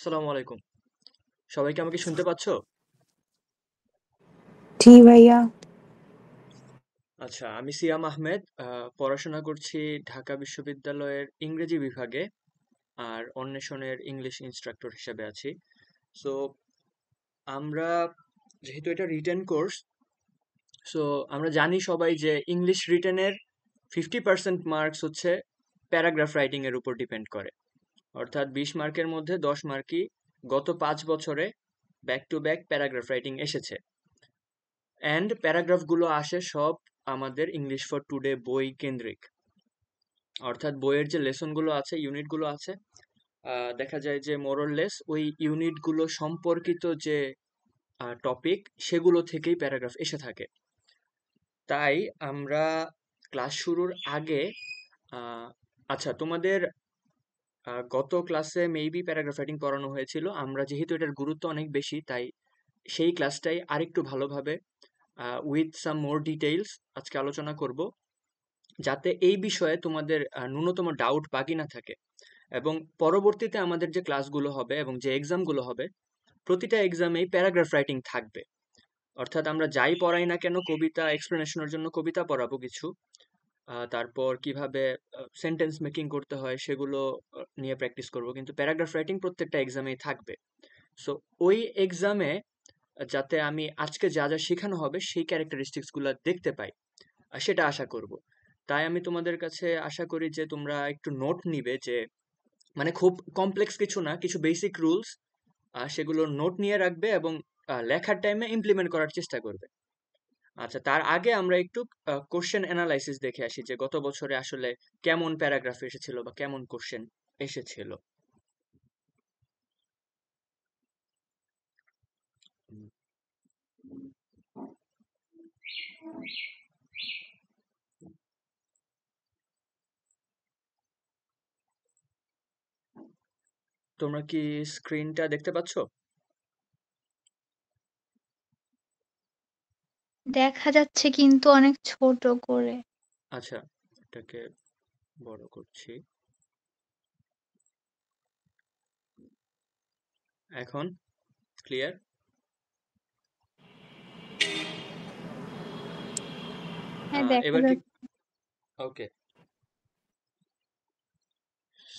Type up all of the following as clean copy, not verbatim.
আসসালামু আলাইকুম। সবাই কি আমাকে শুনতে পাচ্ছ? জি ভাইয়া। আচ্ছা, আমি সিয়াম আহমেদ। পড়াশোনা করছি ঢাকা বিশ্ববিদ্যালয়ের ইংরেজি বিভাগে আর অন্বেষণের ইংলিশ ইনস্ট্রাক্টর হিসেবে আছি। সো আমরা যেহেতু এটা রিটেন কোর্স, সো আমরা জানি সবাই যে ইংলিশ রিটেনের 50% মার্কস হচ্ছে প্যারাগ্রাফ রাইটিং এর উপর ডিপেন্ড করে। অর্থাৎ 20 মার্কের মধ্যে 10 মার্কই গত 5 বছরে back to back paragraph writing এসেছে। অ্যান্ড প্যারাগ্রাফগুলো আসে সব আমাদের ইংলিশ ফর টুডে বই কেন্দ্রিক। অর্থাৎ বইয়ের যে লেসনগুলো আছে, ইউনিটগুলো আছে, দেখা যায় যে মোরলেস ওই ইউনিটগুলো সম্পর্কিত যে টপিক, সেগুলো থেকেই প্যারাগ্রাফ এসে থাকে। তাই আমরা ক্লাস শুরুর আগে আহ, আচ্ছা, তোমাদের গত ক্লাসে মেবি প্যারাগ্রাফ রাইটিং পড়ানো হয়েছিল। আমরা যেহেতু এটার গুরুত্ব অনেক বেশি, তাই সেই ক্লাসটাই আরেকটু ভালোভাবে উইথ সাম মোর ডিটেইলস আজকে আলোচনা করব, যাতে এই বিষয়ে তোমাদের ন্যূনতম ডাউট বাকি না থাকে। এবং পরবর্তীতে আমাদের যে ক্লাসগুলো হবে এবং যে এক্সামগুলো হবে, প্রতিটা এক্সামেই প্যারাগ্রাফ রাইটিং থাকবে। অর্থাৎ আমরা যাই পড়াই না কেন, কবিতা এক্সপ্লেনেশনের জন্য কবিতা পড়াবো কিছু, তারপর কিভাবে সেন্টেন্স মেকিং করতে হয় সেগুলো নিয়ে প্র্যাকটিস করব, কিন্তু প্যারাগ্রাফ রাইটিং প্রত্যেকটা এক্সামেই থাকবে। সো ওই এক্সামে যাতে আমি আজকে যা যা শেখানো হবে সেই ক্যারেক্টারিস্টিক্স গুলো দেখতে পাই, সেটা আশা করব। তাই আমি তোমাদের কাছে আশা করি যে তোমরা একটু নোট নিবে, যে মানে খুব কমপ্লেক্স কিছু না, কিছু বেসিক রুলস সেগুলো নোট নিয়ে রাখবে এবং লেখার টাইমে ইমপ্লিমেন্ট করার চেষ্টা করবে। আচ্ছা, তার আগে আমরা একটু কোশ্চেন অ্যানালাইসিস দেখে আসি যে গত বছরে আসলে কেমন প্যারাগ্রাফ এসেছিল বা কেমন কোশ্চেন এসেছিল। উম, তোমরা কি স্ক্রিনটা দেখতে পাচ্ছ? দেখা যাচ্ছে কিন্তু অনেক ছোট করে। আচ্ছা, এটাকে বড় করছি। এখন ক্লিয়ার? হ্যাঁ, দেখা এবার কি? যাচ্ছে। ওকে।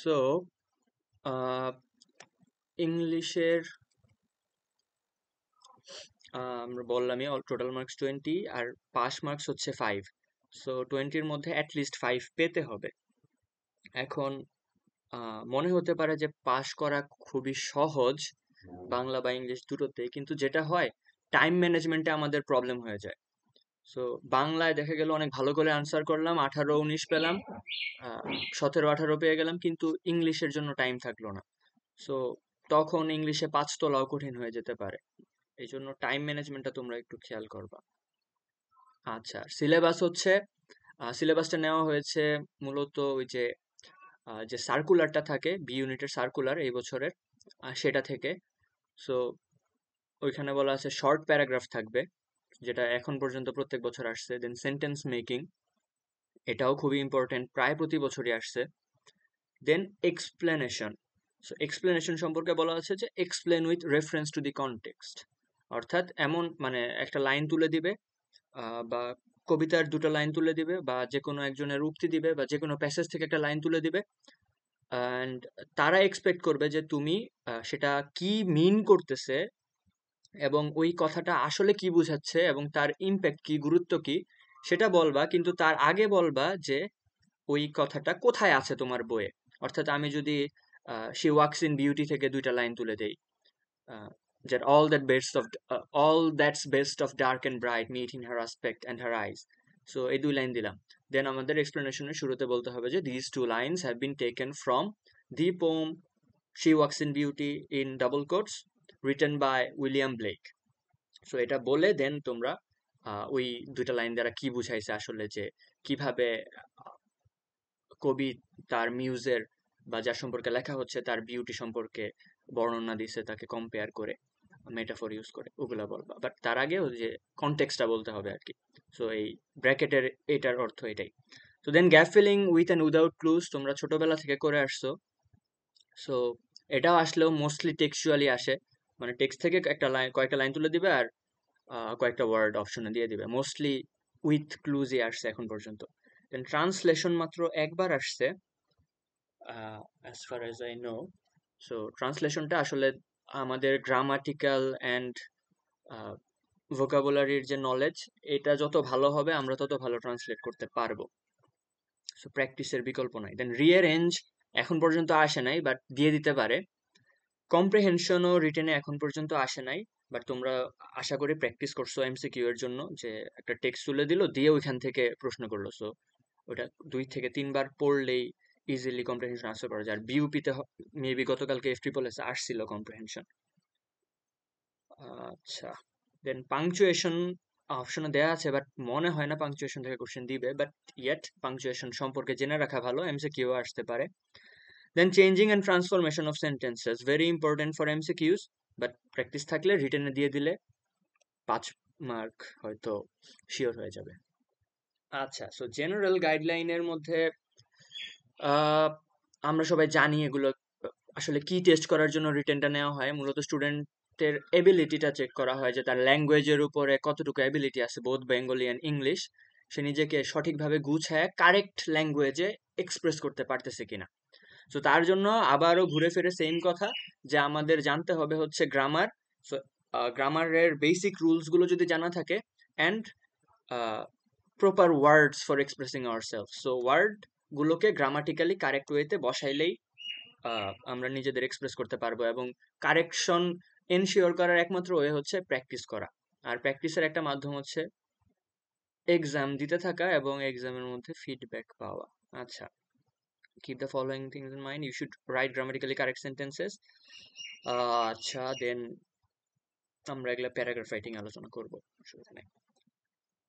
সো ইংলিশের আমরা বললামই, টোটাল মার্কস 20 আর পাস মার্কস হচ্ছে 5। সো 20-র মধ্যে অ্যাটলিস্ট 5 পেতে হবে। এখন মনে হতে পারে যে পাস করা খুবই সহজ বাংলা বা ইংলিশ দুটোতেই, কিন্তু যেটা হয়, টাইম ম্যানেজমেন্টে আমাদের প্রবলেম হয়ে যায়। সো বাংলায় দেখা গেল অনেক ভালো করে আনসার করলাম, 18-19 পেলাম, 17-18 পেয়ে গেলাম, কিন্তু ইংলিশের জন্য টাইম থাকলো না। সো তখন ইংলিশে 5 তোলাও কঠিন হয়ে যেতে পারে। এই জন্য টাইম ম্যানেজমেন্টটা তোমরা একটু খেয়াল করবা। আচ্ছা, সিলেবাস হচ্ছে, সিলেবাসটা নেওয়া হয়েছে মূলত ওই যে যে সার্কুলারটা থাকে, বি ইউনিটের সার্কুলার এই বছরের, সেটা থেকে। সো ওইখানে বলা আছে শর্ট প্যারাগ্রাফ থাকবে, যেটা এখন পর্যন্ত প্রত্যেক বছর আসছে। দেন সেন্টেন্স মেকিং, এটাও খুবই ইম্পর্টেন্ট, প্রায় প্রতি বছরই আসছে। দেন এক্সপ্লেনেশন। সো এক্সপ্লেনেশন সম্পর্কে বলা আছে যে explain with reference to the context. অর্থাৎ এমন মানে একটা লাইন তুলে দিবে, বা কবিতার দুটো লাইন তুলে দিবে, বা যে কোনো একজনের উক্তি দিবে, বা যে কোনো প্যাসেজ থেকে একটা লাইন তুলে দিবে, অ্যান্ড তারা এক্সপেক্ট করবে যে তুমি সেটা কি মিন করতেছে এবং ওই কথাটা আসলে কি বোঝাচ্ছে এবং তার ইম্প্যাক্ট কি, গুরুত্ব কি, সেটা বলবা। কিন্তু তার আগে বলবা যে ওই কথাটা কোথায় আছে তোমার বইয়ে। অর্থাৎ আমি যদি শি ওয়াক্স ইন বিউটি থেকে দুইটা লাইন তুলে দেই, that all that's best of dark and bright meet in her aspect and her eyes. So এই দুই লাইন দিলাম। দেন আমাদের এক্সপ্লেনেশনের শুরুতে বলতে হবে যে these two lines have been taken from the poem She Walks in Beauty in double quotes written by William Blake. So এটা বলে দেন তোমরা ওই দুইটা লাইন দ্বারা কি বুঝাইছে আসলে, যে কিভাবে কবি তার মিউজের বা যার সম্পর্কে লেখা হচ্ছে তার বিউটি সম্পর্কে বর্ণনা দিছে, তাকে কম্পেয়ার করে, মেটাফোর ইউজ করে, ওগুলা বলবা। বাট তার আগে ওই যে কনটেক্সটটা বলতে হবে আর কি। সো এই ব্র্যাকেটের এটার অর্থ এটাই। তো then gap filling with and without clues তোমরা ছোটবেলা থেকে করে আসছো। সো এটাও আসলেও মোস্টলি টেক্সচুয়ালি আসে, মানে টেক্সট থেকে একটা লাইন, কয়েকটা লাইন তুলে দিবে আর কয়েকটা ওয়ার্ড অপশনে দিয়ে দিবে, মোস্টলি উইথ ক্লুজই আসছে এখন পর্যন্ত। দেন ট্রান্সলেশন মাত্র একবার আসছে as far as I know. So ট্রান্সলেশনটা আসলে আমাদের গ্রামাটিক্যাল অ্যান্ড ভোকাবুলারির যে নলেজ, এটা যত ভালো হবে আমরা তত ভালো ট্রান্সলেট করতে পারবো। সো প্র্যাকটিসের বিকল্প নাই। দেন রিঅ্যারেঞ্জ এখন পর্যন্ত আসে নাই, বাট দিয়ে দিতে পারে। কম্প্রিহেনশনও রিটেনে এখন পর্যন্ত আসে নাই, বাট তোমরা আশা করি প্র্যাকটিস করছো এমসিকিউ এর জন্য, যে একটা টেক্সট তুলে দিল দিয়ে ওইখান থেকে প্রশ্ন করলো। সো ওটা 2 থেকে 3 বার পড়লেই ইজিলি কম্প্রিহেনশন আনসার করা যায়। আর বিউপিতে মেবি গতকালকে এফ আসছিল কম্প্রিহেনশন। আচ্ছা, দেন পাংচুয়েশন অপশনে দেওয়া আছে, বাট মনে হয় না পাংচুয়েশন থেকে কোশ্চেন দিবে, বাট ইয়েট পাংচুয়েশন সম্পর্কে জেনে রাখা ভালো, এমসিকিউ আসতে পারে। Then changing and transformation of sentences, very important for MCQs, but practice থাকলে রিটেনে দিয়ে দিলে 5 মার্ক হয়তো শিওর হয়ে যাবে। আচ্ছা, সো জেনারেল গাইডলাইনের মধ্যে আহ, আমরা সবাই জানি এগুলো আসলে কি টেস্ট করার জন্য রিটেনটা নেওয়া হয়। মূলত স্টুডেন্টের এবিলিটিটা চেক করা হয়, যে তার ল্যাঙ্গুয়েজের উপরে কতটুকু এবিলিটি আছে, বোথ বেঙ্গলি অ্যান্ড ইংলিশ, সে নিজেকে সঠিকভাবে গুছায় কারেক্ট ল্যাঙ্গুয়েজে এক্সপ্রেস করতে পারতেছে কিনা। সো তার জন্য আবারও ঘুরে ফিরে সেম কথা, যে আমাদের জানতে হবে হচ্ছে গ্রামার। সো গ্রামারের বেসিক রুলসগুলো যদি জানা থাকে, and proper words for expressing ourselves. So word গুলোকে গ্রামাটিক্যালি কারেক্ট ওয়েতে বসাইলেই আমরা নিজেদের এক্সপ্রেস করতে পারবো। এবং কারেকশন এনশিওর করার একমাত্র ওয়ে হচ্ছে প্র্যাকটিস করা। আর প্র্যাকটিসের একটা মাধ্যম হচ্ছে এক্সাম দিতে থাকা এবং এক্সামের মধ্যে ফিডব্যাক পাওয়া। আচ্ছা, keep the following things in mind. You should write grammatically correct sentences. আচ্ছা, দেন আমরা এগুলা প্যারাগ্রাফ রাইটিং আলোচনা করবো, অসুবিধা নেই।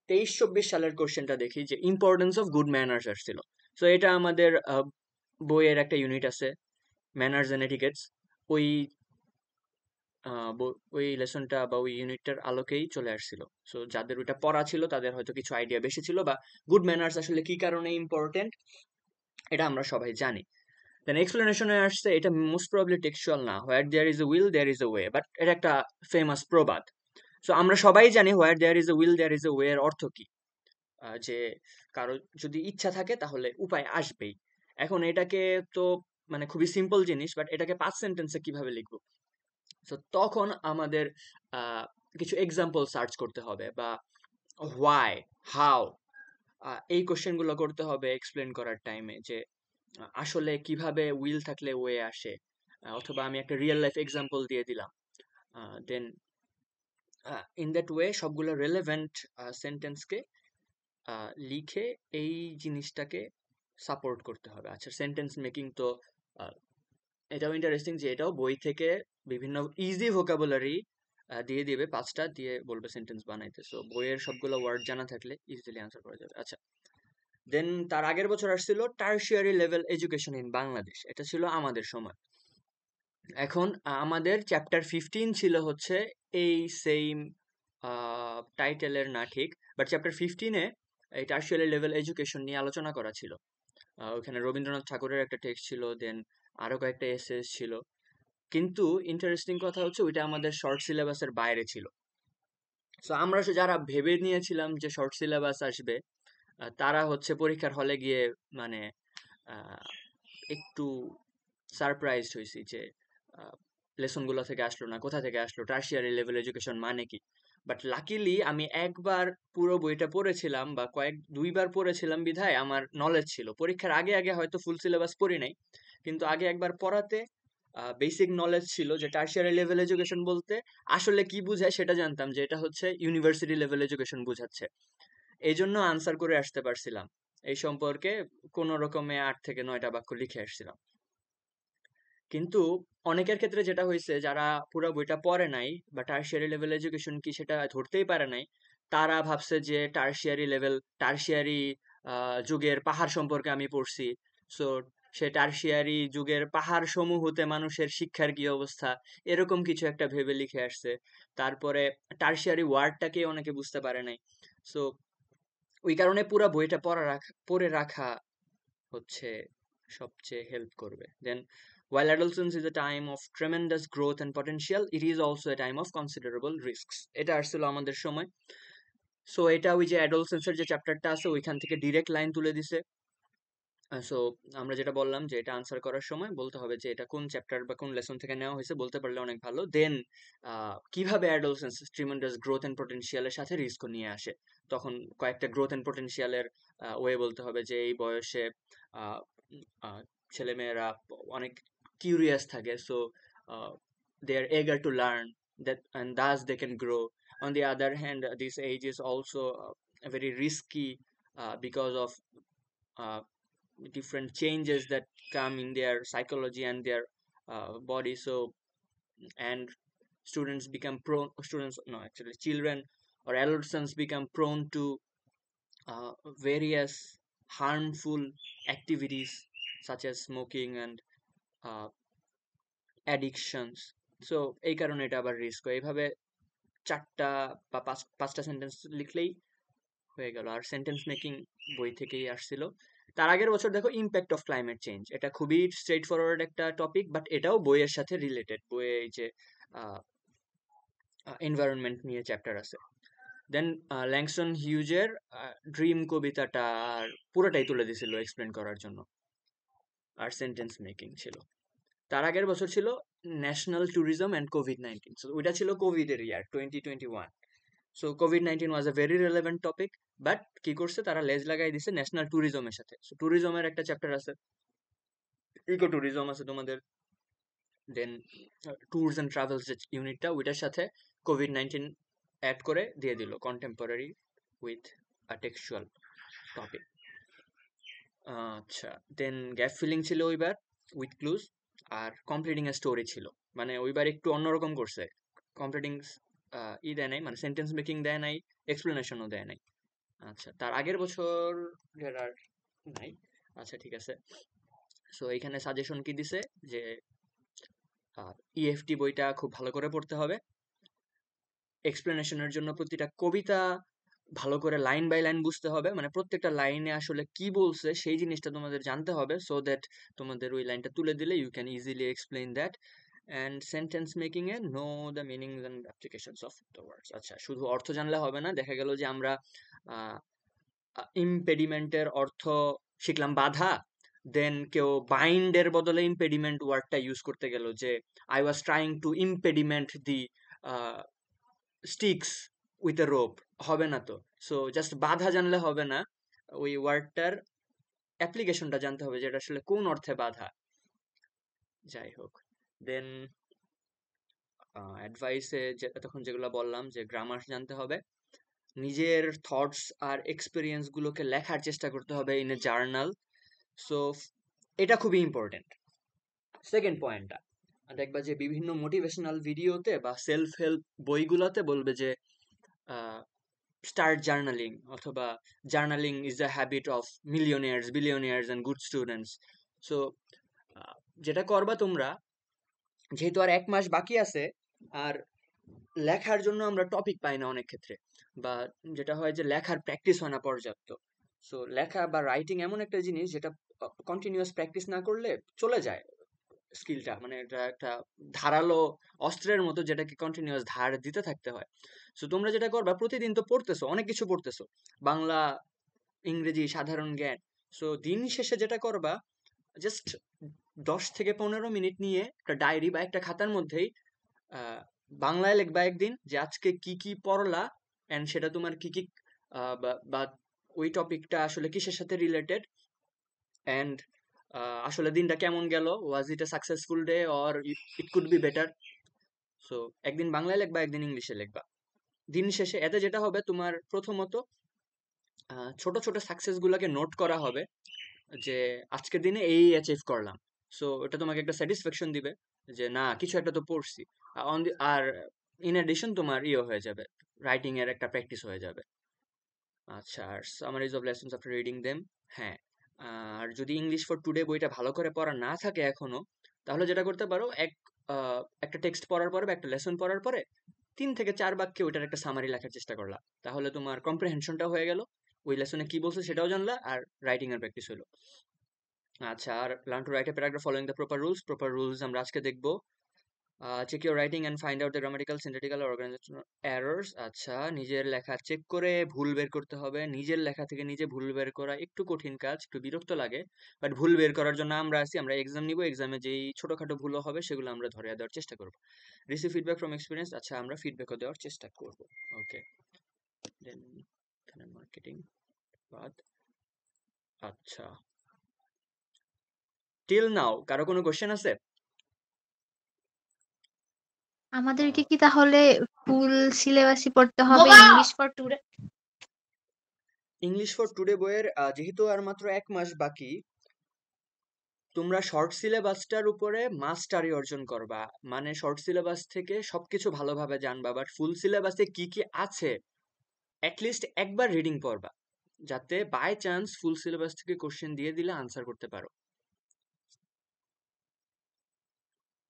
23-24 সালের কোশ্চেনটা দেখি, যে ইম্পর্টেন্স অফ গুড ম্যানার্স আসছিল। সো এটা আমাদের বইয়ের একটা ইউনিট আছে, ম্যানার্স এন্ড এটিকেটস। ওই ওই লেসনটা বা ওই ইউনিটটার আলোকেই চলে আসছিল। সো যাদের ওইটা পড়া ছিল তাদের হয়তো কিছু আইডিয়া বেশি ছিল, বা গুড ম্যানার্স আসলে কি কারণে ইম্পর্টেন্ট এটা আমরা সবাই জানি। দেন এক্সপ্লেনেশনে আসছে, এটা মোস্ট প্রবাবলি টেক্সচুয়াল না, where there is a will there is a way, but এটা একটা ফেমাস প্রবাদ। সো আমরা সবাই জানি where there is a will there is a way এর অর্থ কি, যে কারো যদি ইচ্ছা থাকে তাহলে উপায় আসবেই। এখন এটাকে তো মানে খুবই সিম্পল জিনিস, বাট এটাকে 5 সেন্টেন্সে কিভাবে লিখবো? সো তখন আমাদের কিছু এক্সাম্পল সার্চ করতে হবে, বা হোয়াই, হাউ, এই কোশ্চেনগুলো করতে হবে এক্সপ্লেন করার টাইমে, যে আসলে কিভাবে উইল থাকলে ওয়ে আসে। অথবা আমি একটা রিয়েল লাইফ এক্সাম্পল দিয়ে দিলাম। দেন ইন দ্যাট ওয়ে সবগুলো রেলেভেন্ট সেন্টেন্সকে লিখে এই জিনিসটাকে সাপোর্ট করতে হবে। আচ্ছা, সেন্টেন্স মেকিং তো আহ, এটাও ইন্টারেস্টিং, যে এটাও বই থেকে বিভিন্ন ইজি ভোকাবুলারি দিয়ে দিবে, 5টা দিয়ে বলবে সেন্টেন্স বানাইতে। সো বইয়ের সবগুলো ওয়ার্ড জানা থাকলে ইজিলি আনসার করা যাবে। আচ্ছা, দেন তার আগের বছর আসছিল tertiary level education in Bangladesh, এটা ছিল আমাদের সময়। এখন আমাদের চ্যাপ্টার 15 ছিল হচ্ছে এই সেম টাইটেলের না ঠিক, বাট চ্যাপ্টার 15-এ এই টার্সিয়ারি লেভেল এডুকেশন নিয়ে আলোচনা করা ছিল। ওখানে রবীন্দ্রনাথ ঠাকুরের একটা টেক্সট ছিল, দেন আরো কয়েকটা এসেস ছিল। কিন্তু ইন্টারেস্টিং কথা হচ্ছে ওইটা আমাদের শর্ট সিলেবাসের বাইরে ছিল। সো আমরা যারা ভেবে নিয়েছিলাম যে শর্ট সিলেবাস আসবে, তারা হচ্ছে পরীক্ষার হলে গিয়ে মানে আহ, একটু সারপ্রাইজড হয়েছি, যে লেসনগুলো থেকে আসলো না, কোথা থেকে আসলো, টার্সিয়ারি লেভেল এডুকেশন মানে কি। বাট লাকিলি আমি একবার পুরো বইটা পড়েছিলাম, বা 2বার পড়েছিলাম বিধায় আমার নলেজ ছিল। পরীক্ষার আগে আগে হয়তো ফুল সিলেবাস পড়ি নাই, কিন্তু আগে একবার পড়াতে বেসিক নলেজ ছিল, যে টার্সিয়ারি লেভেল এডুকেশন বলতে আসলে কি বুঝায় সেটা জানতাম, যে এটা হচ্ছে ইউনিভার্সিটি লেভেল এডুকেশন বুঝাচ্ছে। এই জন্য আনসার করে আসতে পারছিলাম। এই সম্পর্কে কোন রকমে 8 থেকে 9টা বাক্য লিখে আসছিলাম। কিন্তু অনেকের ক্ষেত্রে যেটা হয়েছে, যারা পুরো বইটা পড়ে নাই বা টার্সিয়ারি লেভেল এডুকেশন কি সেটা ধরতেই পারে নাই, তারা ভাবছে যে টার্সিয়ারি যুগের পাহাড় সম্পর্কে আমি পড়ছি। সো সে টার্সিয়ারি যুগের পাহাড় সমূহতে মানুষের শিক্ষার কি অবস্থা, এরকম কিছু একটা ভেবে লিখে আসছে। তারপরে টার্সিয়ারি ওয়ার্ডটাকে অনেকে বুঝতে পারে নাই। সো ওই কারণে পুরো বইটা পড়ে রাখা হচ্ছে সবচেয়ে হেল্প করবে। দেন While adolescence is a time of tremendous growth and potential, it is also a time of considerable risks. এটা আসছিল আমাদের সময়। সো এটা ওই যে অ্যাডোলসেন্সের যে চ্যাপ্টারটা আছে ওইখান থেকে ডিরেক্ট লাইন তুলে দিছে। সো আমরা যেটা বললাম যে এটা আনসার করার সময় বলতে হবে যে এটা কোন চ্যাপ্টার বা কোন লেসন থেকে নেওয়া হয়েছে, বলতে পারলে অনেক ভালো। দেন কিভাবে অ্যাডোলসেন্স ট্রিমেন্ডাস গ্রোথ এন্ড পটেনশিয়ালের সাথে রিস্কও নিয়ে আসে, তখন কয়েকটা গ্রোথ এন্ড পটেনশিয়ালের ওয়ে বলতে হবে যে এই বয়সে আহ, আহ, ছেলেমেয়েরা অনেক কিউরিয়াস থাকে, so they are eager to learn that and thus they can grow. On the other hand, this age is also very risky because of uh, different changes that come in their psychology and their body. So and students become prone, students no actually children or adolescents become prone to various harmful activities such as smoking and uh, addictions. So এই কারণে এটা আবার risk. এইভাবে চারটা বা পাঁচটা sentence লিখলেই হয়ে গেল। আর সেন্টেন্স মেকিং বই থেকেই আসছিল। তার আগের বছর দেখো ইম্প্যাক্ট অফ ক্লাইমেট চেঞ্জ, এটা খুবই স্ট্রেট ফরওয়ার্ড একটা টপিক, বাট এটাও বইয়ের সাথে রিলেটেড। বইয়ে এই যে এনভায়রনমেন্ট নিয়ে চ্যাপ্টার আছে। দেন ল্যাংস্টন হিউজের ড্রিম কবিতাটা আর পুরোটাই তুলে দিছিল এক্সপ্লেন করার জন্য, আর সেন্টেন্স মেকিং ছিল। তার আগের বছর ছিল national tourism and COVID-19. So ওইটা ছিল কোভিডের ইয়ার 2021। So COVID-19 was a very relevant topic, but কি করছে তারা লেজ লাগাই দিছে ন্যাশনাল ট্যুরিজমের সাথে। সো ট্যুরিজমের একটা চ্যাপ্টার আছে, ইকো ট্যুরিজম আছে তোমাদের। দেন ট্যুরস অ্যান্ড ট্রাভেলস যে ইউনিটটা ওইটার সাথে কোভিড-19 অ্যাড করে দিয়ে দিল, contemporary with a textual topic. আচ্ছা, দেন গ্যাপ ফিলিং ছিল ওইবার উইথ ক্লুজ, আর কমপ্লিটিং এ স্টোরি ছিল। মানে ওইবার একটু অন্যরকম করছে, কমপ্লিটিং দেয় নাই, মানে সেন্টেন্স মেকিং দেয় নাই, এক্সপ্লেনেশনও দেয় নাই। আচ্ছা, তার আগের বছর আর নাই। আচ্ছা ঠিক আছে। সো এইখানে সাজেশন কি দিছে যে ইএফটি বইটা খুব ভালো করে পড়তে হবে। এক্সপ্লেনেশনের জন্য প্রতিটা কবিতা ভালো করে লাইন বাই লাইন বুঝতে হবে, মানে প্রত্যেকটা লাইনে আসলে কি বলছে সেই জিনিসটা তোমাদের জানতে হবে, সো দ্যাট তোমাদের ওই লাইনটা তুলে দিলে you can easily explain that. And sentence making a know the meanings and applications of the words. আচ্ছা, শুধু অর্থ জানলে হবে না। দেখা গেল যে আমরা ইম্পেডিমেন্টের অর্থ শিখলাম বাধা, দেন কেউ বাইন্ডের বদলে ইম্পেডিমেন্ট ওয়ার্ডটা ইউজ করতে গেল যে I was trying two impediment the sticks with a rope, হবে না তো। সো জাস্ট বাধা জানলে হবে না, ওই ওয়ার্ডটার অ্যাপ্লিকেশনটা জানতে হবে যেটা আসলে কোন অর্থে বাধা। যাই হোক, দেন অ্যাডভাইসে তখন যেগুলো বললাম যে গ্রামার জানতে হবে, নিজের থটস আর এক্সপিরিয়েন্স গুলোকে লেখার চেষ্টা করতে হবে ইন এ জার্নাল। সো এটা খুবই ইম্পর্টেন্ট। সেকেন্ড পয়েন্টটা দেখবা যে বিভিন্ন মোটিভেশনাল ভিডিওতে বা সেলফ হেল্প বইগুলোতে বলবে যে স্টার্ট জার্নালিং, অথবা journaling is the habit of মিলিয়নিয়ার্স, billionaires and good students. So যেটা করবা তোমরা, যেহেতু আর 1 মাস বাকি আছে, আর লেখার জন্য আমরা টপিক পাই না অনেক ক্ষেত্রে, বা যেটা হয় যে লেখার প্র্যাকটিস হয় না পর্যাপ্ত। সো লেখা বা রাইটিং এমন একটা জিনিস যেটা কন্টিনিউয়াস প্র্যাকটিস না করলে চলে যায় স্কিলটা, মানে এটা একটা ধারালো অস্ত্রের মতো যেটাকে কন্টিনিউয়াস ধার দিতে থাকতে হয়। সো তোমরা যেটা করবা, প্রতিদিন তো পড়তেছো, অনেক কিছু পড়তেছো, বাংলা, ইংরেজি, সাধারণ জ্ঞান। সো দিন শেষে যেটা করবা, জাস্ট 10 থেকে 15 মিনিট নিয়ে একটা ডায়েরি বা একটা খাতার মধ্যেই আহ, বাংলায় লিখবা একদিন যে আজকে কি কি পড়লা, এন্ড সেটা তোমার কি কি বা ওই টপিকটা আসলে কিসের সাথে রিলেটেড, এন্ড আসলে দিনটা কেমন গেল, was it a successful day or it could be better. So একদিন বাংলায় লিখবা, একদিন ইংলিশে লিখবা। দিন শেষে এতে যেটা হবে, তোমার প্রথমত ছোট ছোট সাকসেস গুলাকে নোট করা হবে যে আজকের দিনে এই অ্যাচিভ করলাম। সো এটা তোমাকে একটা স্যাটিসফ্যাকশন দিবে যে না, কিছু একটা তো পড়ছি। আর ইন এডিশন তোমার হয়ে যাবে, রাইটিং এর একটা প্র্যাকটিস হয়ে যাবে। আচ্ছা, আর summaries of lessons after reading them. হ্যাঁ, আর যদি ইংলিশ ফর টুডে বইটা ভালো করে পড়া না থাকে এখনো, তাহলে যেটা করতে পারো, একটা টেক্সট পড়ার পরে বা একটা লেসন পড়ার পরে 3 থেকে 4 বাক্যে ওইটার একটা সামারি লেখার চেষ্টা করলা, তাহলে তোমার কম্প্রিহেনশনটা হয়ে গেল, ওই লেসনে কি বলছে সেটাও জানলা, আর রাইটিং এর প্র্যাকটিস হলো। আচ্ছা, আর learn to write a paragraph following the proper rules আমরা আজকে দেখব। Check your writing and find out the grammatical, syntactical আর অর্গানাইজেশনাল এরর্স। আচ্ছা, নিজের লেখা চেক করে ভুল বের করতে হবে। নিজের লেখা থেকে নিজে ভুল বের করা একটু কঠিন কাজ, একটু বিরক্ত লাগে, বাট ভুল বের করার জন্য আমরা আছি। আমরা এক্সাম নিব, এক্সামে যেই ছোটখাটো ভুলও হবে সেগুলো আমরা ধরে দেওয়ার চেষ্টা করব। Receive feedback from experience. আচ্ছা, আমরা ফিডব্যাকও দেওয়ার চেষ্টা করব। ওকে, দেন এখানে মার্কেটিং বাদ। আচ্ছা, টিল নাও কারো কোনো কোশ্চেন আছে? আমাদেরকে কি তাহলে ফুল সিলেবাসই পড়তে হবে ইংলিশ ফর টুডে বইয়ের যেহেতু আর মাত্র 1 মাস বাকি, তোমরা শর্ট সিলেবাসটার উপরে মাস্টারি অর্জন করবা। মানে শর্ট সিলেবাস থেকে সবকিছু ভালোভাবে জানবা, বাট ফুল সিলেবাসে কি কি আছে অ্যাটলিস্ট একবার রিডিং পড়বা, যাতে বাই চান্স ফুল সিলেবাস থেকে কোশ্চেন দিয়ে দিলে আনসার করতে পারো।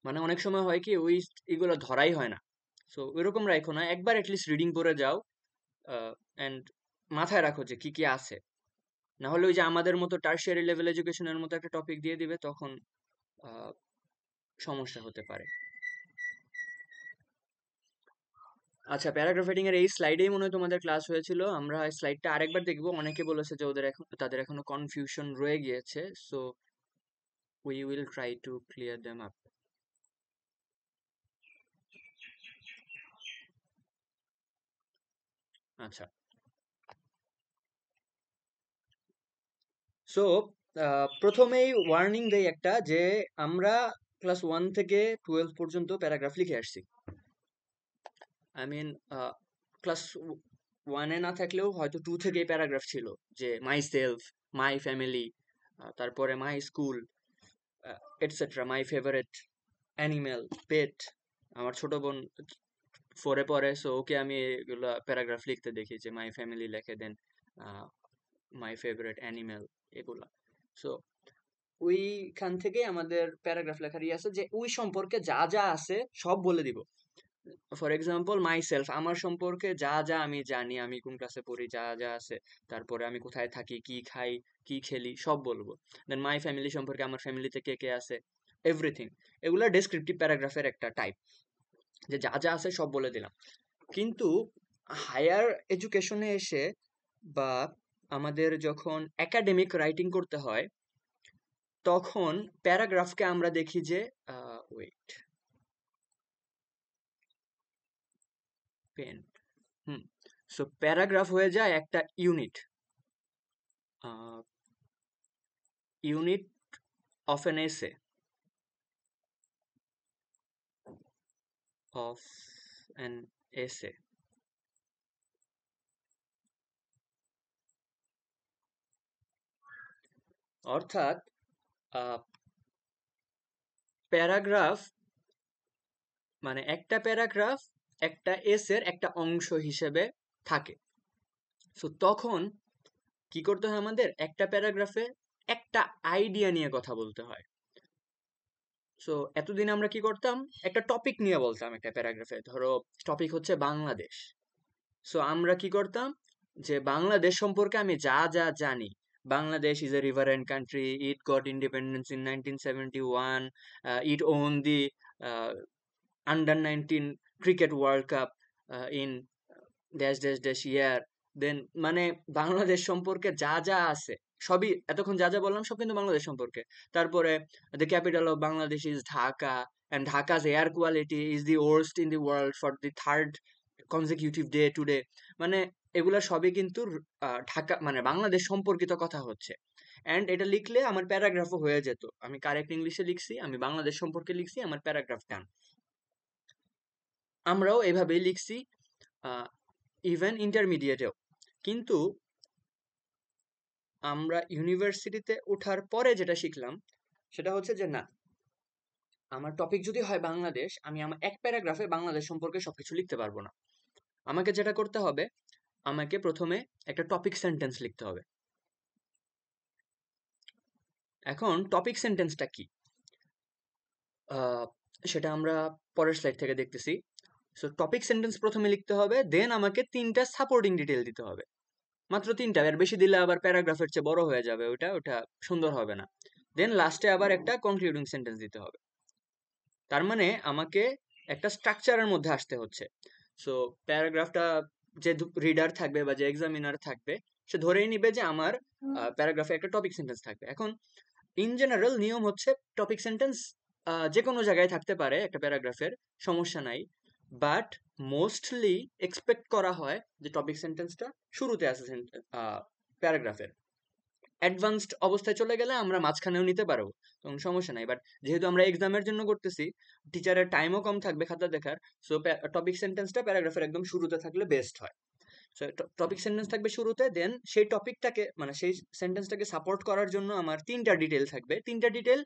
মানে অনেক সময় হয় কি ওই এগুলো ধরাই হয় না, সো ওইরকম রাখো না, একবার অ্যাটলিস্ট রিডিং পড়ে যাও অ্যান্ড মাথায় রাখো যে কি কি আছে। না হলে ওই যে আমাদের মতো টার্সিয়ারি লেভেল এডুকেশনের মতো একটা টপিক দিয়ে দিবে, তখন আহ, সমস্যা হতে পারে। আচ্ছা, প্যারাগ্রাফ রাইটিং এর এই স্লাইডেই মনে হয় তোমাদের ক্লাস হয়েছিল। আমরা এই স্লাইডটা আরেকবার দেখবো। অনেকে বলেছে যে তাদের এখনো কনফিউশন রয়ে গিয়েছে, so we will try to clear them up. আচ্ছা, সো প্রথমেই ওয়ার্নিং দেই একটা, যে আমরা ক্লাস 1 থেকে 12 পর্যন্ত প্যারাগ্রাফ লিখে আসছি। আই মিন ক্লাস 1-এ না থাকলেও হয়তো 2 থেকে প্যারাগ্রাফ ছিল, যে মাই সেলফ, মাই ফ্যামিলি, তারপরে my school, etcetera, my favourite animal, pet. আমার ছোট বোন 4-এ পড়ে, সো ওকে আমি এগুলো প্যারাগ্রাফ লিখতে দেখি, যে মাই ফ্যামিলি লেখে, দেন মাই ফেভারিট অ্যানিমেল, এগুলা। সো ওইখান থেকে আমাদের প্যারাগ্রাফ লেখার আছে, যে ওই সম্পর্কে যা যা আছে সব বলে দিব। ফর এক্সাম্পল মাই সেলফ, আমার সম্পর্কে যা যা আমি জানি, আমি কোন ক্লাসে পড়ি, যা যা আছে, তারপরে আমি কোথায় থাকি, কি খাই, কি খেলি, সব বলবো। দেন মাই ফ্যামিলি সম্পর্কে, আমার ফ্যামিলিতে কে কে আছে, এভরিথিং। এগুলা ডেসক্রিপটিভ প্যারাগ্রাফের একটা টাইপ, যে যা যা আছে সব বলে দিলাম। কিন্তু হায়ার এডুকেশনে এসে, বা আমাদের যখন একাডেমিক রাইটিং করতে হয়, তখন প্যারাগ্রাফকে আমরা দেখি যে ওয়েট পেন সো প্যারাগ্রাফ হয়ে যায় একটা unit of an essay, of an essay. অর্থাৎ প্যারাগ্রাফ মানে একটা প্যারাগ্রাফ একটা এসের একটা অংশ হিসেবে থাকে। সো তখন কি করতে হয়, আমাদের একটা প্যারাগ্রাফে একটা আইডিয়া নিয়ে কথা বলতে হয়। সো এতদিন আমরা কি করতাম, একটা টপিক নিয়ে বলতাম একটা প্যারাগ্রাফে। ধরো টপিক হচ্ছে বাংলাদেশ, সো আমরা কি করতাম, যে বাংলাদেশ সম্পর্কে আমি যা যা জানি, Bangladesh is a river and country, it got independence in 1971, it won the under 19 cricket world cup in dash dash dash year. Then মানে বাংলাদেশ সম্পর্কে যা যা আছে সবই, এতক্ষণ যা যা বললাম সব কিন্তু বাংলাদেশ সম্পর্কে। তারপরে the capital of Bangladesh is Dhaka, and Dhaka's air quality is the worst in the world for the third consecutive day today. মানে এগুলা সবই কিন্তু ঢাকা মানে বাংলাদেশ সম্পর্কিত কথা হচ্ছে। অ্যান্ড এটা লিখলে আমার প্যারাগ্রাফও হয়ে যেত। আমি কারেক্ট ইংলিশে লিখছি, আমি বাংলাদেশ সম্পর্কে লিখছি, আমার প্যারাগ্রাফ ডান। আমরাও এভাবেই লিখছি ইভেন ইন্টারমিডিয়েটেও। কিন্তু আমরা ইউনিভার্সিটিতে ওঠার পরে যেটা শিখলাম, সেটা হচ্ছে যে না, আমার টপিক যদি হয় বাংলাদেশ, আমি আমার এক প্যারাগ্রাফে বাংলাদেশ সম্পর্কে সবকিছু লিখতে পারবো না। আমাকে যেটা করতে হবে, আমাকে প্রথমে একটা টপিক সেন্টেন্স লিখতে হবে। এখন টপিক সেন্টেন্সটা কি, সেটা আমরা পরের স্লাইড থেকে দেখতেছি। সো টপিক সেন্টেন্স প্রথমে লিখতে হবে, দেন আমাকে 3টা সাপোর্টিং ডিটেল দিতে হবে। মাত্র 3টা, এর বেশি দিলে আবার প্যারাগ্রাফের চেয়ে বড় হয়ে যাবে, ওটা ওটা সুন্দর হবে না। দেন লাস্টে আবার একটা কনক্লুডিং সেন্টেন্স দিতে হবে। তার মানে আমাকে একটা স্ট্রাকচারের মধ্যে আসতে হচ্ছে। সো প্যারাগ্রাফটা যে রিডার থাকবে বা যে এক্সামিনার থাকবে সে ধরেই নিবে যে আমার প্যারাগ্রাফে একটা টপিক সেন্টেন্স থাকবে। এখন ইন জেনারেল নিয়ম হচ্ছে টপিক সেন্টেন্স যে কোনো জায়গায় থাকতে পারে একটা প্যারাগ্রাফের, সমস্যা নাই। বাট মোস্টলি এক্সপেক্ট করা হয় যে টপিক সেন্টেন্সটা শুরুতে আসে প্যারাগ্রাফের। অ্যাডভান্সড অবস্থায় চলে গেলে আমরা মাঝখানেও নিতে পারবো, তখন সমস্যা নাই। বাট যেহেতু আমরা এক্সামের জন্য করতেছি, টিচারের টাইমও কম থাকবে খাতা দেখার, সো টপিক সেন্টেন্সটা প্যারাগ্রাফের একদম শুরুতে থাকলে বেস্ট হয়। সো টপিক সেন্টেন্স থাকবে শুরুতে, দেন সেই টপিকটাকে মানে সেই সেন্টেন্সটাকে সাপোর্ট করার জন্য আমার তিনটা ডিটেল থাকবে। তিনটা ডিটেল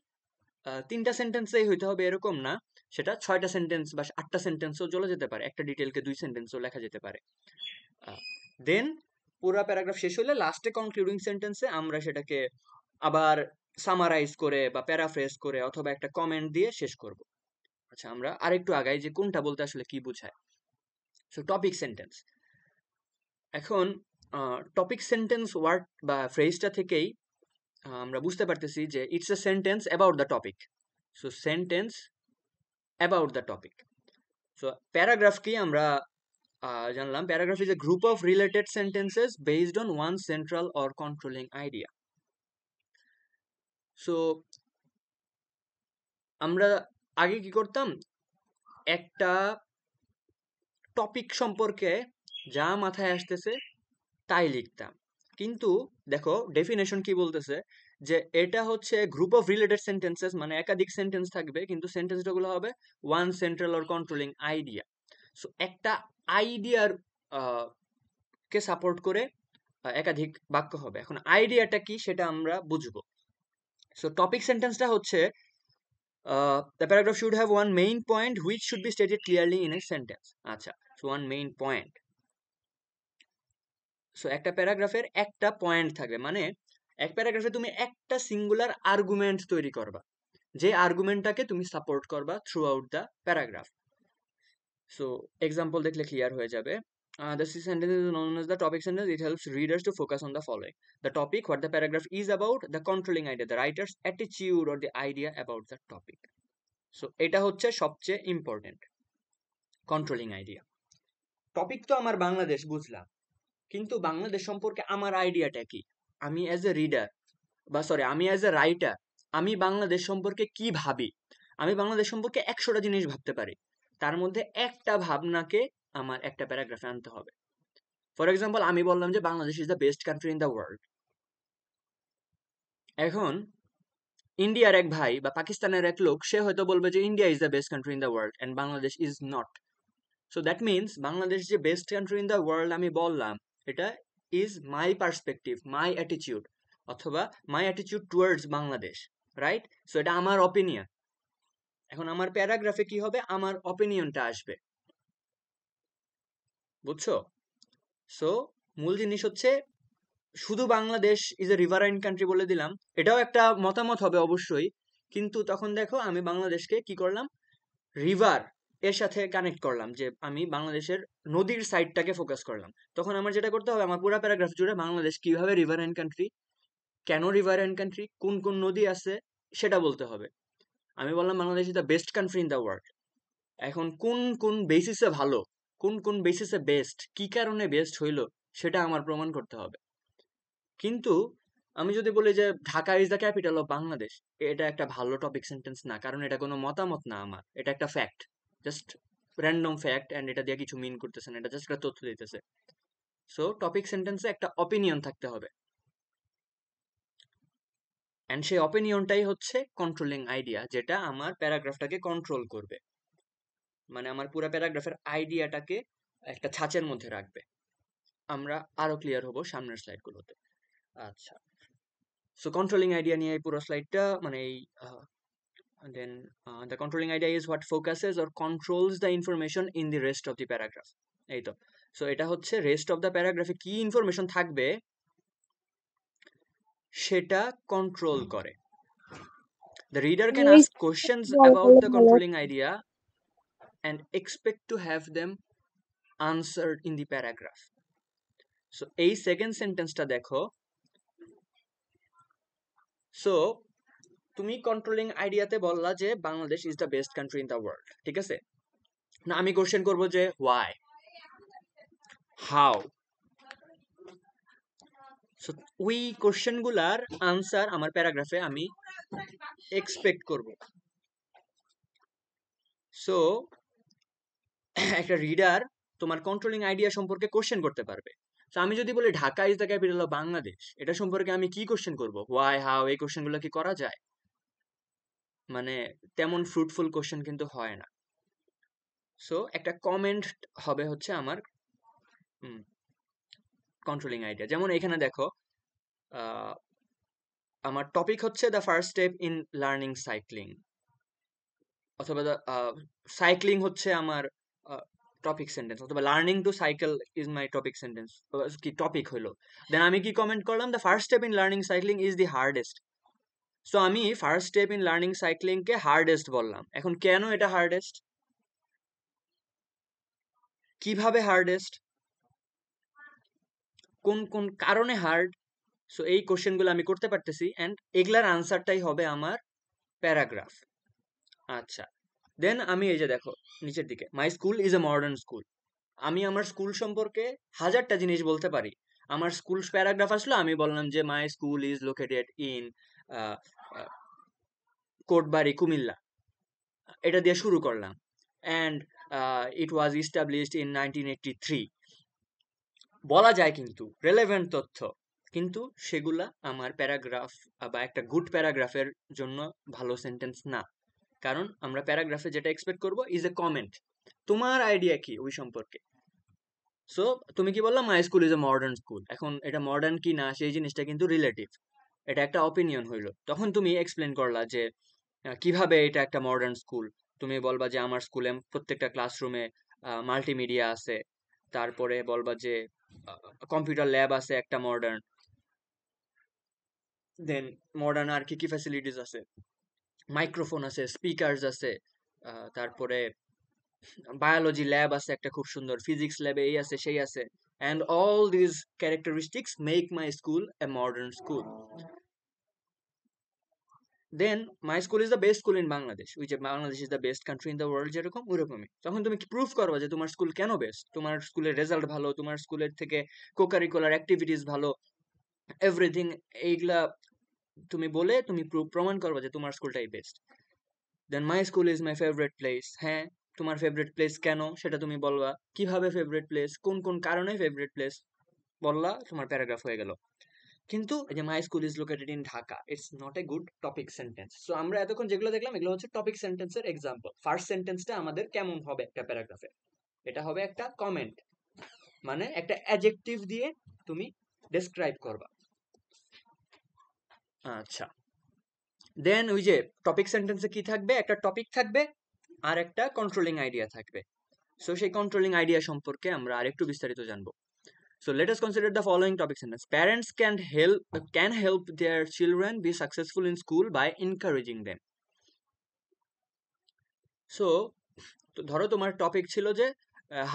তিনটা সেন্টেন্সেই হইতে হবে এরকম না, সেটা 6টা সেন্টেন্স বা 8টা সেন্টেন্সও চলে যেতে পারে, একটা ডিটেলকে 2 সেন্টেন্সও লেখা যেতে পারে। দেন পুরা প্যারাগ্রাফ শেষ হলে লাস্টে কনক্লুডিং সেন্টেন্সে আমরা সেটাকে আবার সামারাইজ করে বা প্যারাফ্রেজ করে অথবা একটা কমেন্ট দিয়ে শেষ করব। আচ্ছা, আমরা আরেকটু আগাই যে কোনটা বলতে আসলে কি বোঝায়। সো টপিক সেন্টেন্স, এখন টপিক সেন্টেন্স ওয়ার্ড বা ফ্রেজটা থেকেই আমরা বুঝতে পারতেছি যে it's a sentence about the topic. So sentence about the topic. So paragraph কি আমরা জানলাম, paragraph is a group of related sentences based on one central or controlling idea. So আমরা আগে কি করতাম, একটা টপিক সম্পর্কে যা মাথায় আসতেছে তাই লিখতাম। কিন্তু দেখো ডেফিনেশন কি বলতেছে, যে এটা হচ্ছে গ্রুপ অফ রিলেটেড সেন্টেন্সেস, মানে একাধিক সেন্টেন্স থাকবে কিন্তু সেন্টেন্সগুলো হবে one central or controlling idea. So একটা আইডিয়ার কে সাপোর্ট করে একাধিক বাক্য হবে। এখন আইডিয়াটা কি সেটা আমরা বুঝবো। সো টপিক সেন্টেন্সটা হচ্ছে the paragraph should have one main point which should be stated clearly in a sentence. আচ্ছা, so one main point. So একটা প্যারাগ্রাফের একটা পয়েন্ট থাকবে, মানে এক প্যারাগ্রাফে তুমি একটা সিঙ্গুলার আর্গুমেন্ট তৈরি করবা, যে আর্গুমেন্টটাকে তুমি সাপোর্ট করবা through out the paragraph. So example দেখলে ক্লিয়ার হয়ে যাবে। The sentence is known as the topic sentence. It helps readers to focus on the following: the topic, what the paragraph is about, the controlling idea, the writer's attitude or the idea about the topic. So এটা হচ্ছে সবচেয়ে important, controlling idea. Topic তো আমার বাংলাদেশ বুঝলাম, কিন্তু বাংলাদেশ সম্পর্কে আমার আইডিয়াটা কি? আমি অ্যাজ এ রিডার বা সরি আমি অ্যাজ এ রাইটার আমি বাংলাদেশ সম্পর্কে কি ভাবি? আমি বাংলাদেশ সম্পর্কে 100টা জিনিস ভাবতে পারি, তার মধ্যে একটা ভাবনাকে আমার একটা প্যারাগ্রাফে আনতে হবে। ফর এক্সাম্পল আমি বললাম যে Bangladesh is the best country in the world. এখন ইন্ডিয়ার এক ভাই বা পাকিস্তানের এক লোক সে হয়তো বলবে যে India is the best country in the world and Bangladesh is not. So that means Bangladesh যে best country in the world আমি বললাম, এটা is my perspective, my attitude, অথবা my attitude towards Bangladesh, right? So এটা আমার অপিনিয়ন। এখন আমার প্যারাগ্রাফে কি হবে, আমার অপিনিয়নটা আসবে, বুঝছো? সো মূল জিনিস হচ্ছে শুধু Bangladesh is A riverine country বলে দিলাম, এটাও একটা মতামত হবে অবশ্যই, কিন্তু তখন দেখো আমি বাংলাদেশকে কি করলাম, রিভার এর সাথে কানেক্ট করলাম, যে আমি বাংলাদেশের নদীর সাইডটাকে ফোকাস করলাম। তখন আমার যেটা করতে হবে, আমার পুরো প্যারাগ্রাফ জুড়ে বাংলাদেশ কিভাবে রিভারাইন কান্ট্রি, কেন রিভারাইন কান্ট্রি, কোন কোন নদী আছে সেটা বলতে হবে। আমি বললাম Bangladesh is the best country in the world. এখন কোন কোন বেসিসে ভালো, কোন কোন বেসিসে বেস্ট, কি কারণে বেস্ট হইলো সেটা আমার প্রমাণ করতে হবে। কিন্তু আমি যদি বলি যে Dhaka is the capital of Bangladesh, এটা একটা ভালো টপিক সেন্টেন্স না, কারণ এটা কোনো মতামত না আমার, এটা একটা fact, just random fact, and এটা দিয়ে কিছু মিন করতেছে না, এটা জাস্ট একটা তথ্য দিতেছে। সো টপিক সেন্টেন্সে একটা অপিনিয়ন থাকতে হবে, অ্যান্ড সেই অপিনিয়নটাই হচ্ছে কন্ট্রোলিং আইডিয়া, যেটা আমার প্যারাগ্রাফটাকে কন্ট্রোল করবে, মানে আমার পুরো প্যারাগ্রাফের আইডিয়াটাকে একটা ছাঁচের মধ্যে রাখবে। আমরা আরো ক্লিয়ার হব সামনের স্লাইডগুলোতে। আচ্ছা, সো কন্ট্রোলিং আইডিয়া নিয়ে এই পুরো স্লাইডটা মানে এই then the controlling idea is what focuses or controls the information in the rest of the paragraph. এই তো, সো এটা হচ্ছে রেস্ট অফ দ্য প্যারাগ্রাফে কি ইনফরমেশন থাকবে সেটা কন্ট্রোল করে। The reader can ask questions about the controlling idea and expect to have them answered in the paragraph. So এই second সেন্টেন্সটা দেখো। সো তুমি কন্ট্রোলিং আইডিয়াতে বললা যে Bangladesh is the best country in the world, ঠিক আছে? না আমি কোশ্চেন করব যে হোয়াই, হাউ। সো ওই কোশ্চেনগুলার আনসার আমার প্যারাগ্রাফে আমি এক্সপেক্ট করব। সো একটা রিডার তোমার কন্ট্রোলিং আইডিয়া সম্পর্কে কোশ্চেন করতে পারবে। তো আমি যদি বলি Dhaka is the capital of Bangladesh, এটা সম্পর্কে আমি কি কোশ্চেন করব? হোয়াই, হাউ, এই কোশ্চেনগুলো কি করা যায়? মানে তেমন ফ্রুটফুল কোশ্চেন কিন্তু হয় না। সো একটা কমেন্ট হবে হচ্ছে আমার কন্ট্রোলিং আইডিয়া। যেমন এখানে দেখো, আমার টপিক হচ্ছে the first step in learning cycling, অথবা সাইক্লিং হচ্ছে আমার টপিক সেন্টেন্স, অথবা learning to cycle is my topic sentence, কি টপিক হলো। দেন আমি কি কমেন্ট করলাম? The first step in learning cycling is the hardest. So আমি ফার্স্ট স্টেপ ইন লার্নিং সাইক্লিংকে হার্ডেস্ট বললাম। এখন কেন এটা হার্ডেস্ট, কিভাবে হার্ডেস্ট, কোন কোন কারণে হার্ড? সো এই কোশ্চেনগুলো আমি করতে পারতেছি, অ্যান্ড এগুলার আনসারটাই হবে আমার প্যারাগ্রাফ। আচ্ছা, দেন আমি এই যে দেখো নিচের দিকে, মাই school is a modern school. আমি আমার স্কুল সম্পর্কে হাজারটা জিনিস বলতে পারি। আমার স্কুল প্যারাগ্রাফ আসলো, আমি বললাম যে my school is located in Kotbari, Comilla, এটা দিয়ে শুরু করলাম। And it was established in 1983, বলা যায় কিন্তু রেলেভেন্ট তথ্য, কিন্তু সেগুলা আমার প্যারাগ্রাফ বা একটা গুড প্যারাগ্রাফের জন্য ভালো সেন্টেন্স না। কারণ আমরা প্যারাগ্রাফে যেটা এক্সপেক্ট করব ইজ এ কমেন্ট, তোমার আইডিয়া কি ওই সম্পর্কে। সো তুমি কি বললা? মাই school is a modern school. এখন এটা মডার্ন কি না সেই জিনিসটা কিন্তু রিলেটিভ, এটা একটা অপিনিয়ন হইলো। তখন তুমি এক্সপ্লেন করলা যে কিভাবে এটা একটা মডার্ন স্কুল। তুমি বলবা যে আমার স্কুলে প্রত্যেকটা ক্লাসরুমে মাল্টিমিডিয়া আছে, তারপরে বলবা যে কম্পিউটার ল্যাব আছে একটা মডার্ন, দেন মডার্ন আর কি কি ফ্যাসিলিটিস আছে, মাইক্রোফোন আছে, স্পিকারস আছে, তারপরে বায়োলজি ল্যাব আছে একটা খুব সুন্দর, ফিজিক্স ল্যাবে এই আছে সেই আছে, and all these characteristics make my school a modern school. Then my school is the best school in Bangladesh, which Bangladesh is the best country in the world, যেরকম ওইরকমই। তখন তুমি কি প্রুফ করবে যে তোমার স্কুল কেন বেস্ট, তোমার স্কুলের রেজাল্ট ভালো, তোমার স্কুলের থেকে কোকারিকুলার অ্যাক্টিভিটিস ভালো, এভরিথিং, এইগুলা তুমি বলে তুমি প্রমাণ করবে যে তোমার স্কুলটাই best. Then my school is my favourite place. হ্যাঁ, তোমার ফেভারিট প্লেস কেন সেটা তুমি বলবা, কিভাবে ফেভারিট প্লেস, কোন কোন কারণে ফেভারিট প্লেস বললা, তোমার প্যারাগ্রাফ হয়ে গেল। কিন্তু এই যে my school is located in Dhaka, it's not a good topic sentence. So আমরা এতক্ষণ যেগুলো দেখলাম এগুলো হচ্ছে টপিক সেন্টেন্সের এক্সাম্পল। ফার্স্ট সেন্টেন্সটা আমাদের কেমন হবে একটা প্যারাগ্রাফে? এটা হবে একটা কমেন্ট, মানে একটা অ্যাডজেক্টিভ দিয়ে তুমি ডেসক্রাইব করবা। আচ্ছা, দেন ওই যে টপিক সেন্টেন্সে কি থাকবে? একটা টপিক থাকবে আর একটা কন্ট্রোলিং আইডিয়া থাকবে। সো সেই কন্ট্রোলিং আইডিয়া সম্পর্কে আমরা আরেকটু বিস্তারিত জানবো। So let us consider the following topic sentence. Parents can help their children be successful in school by encouraging them. So ধরো তোমার টপিক ছিল যে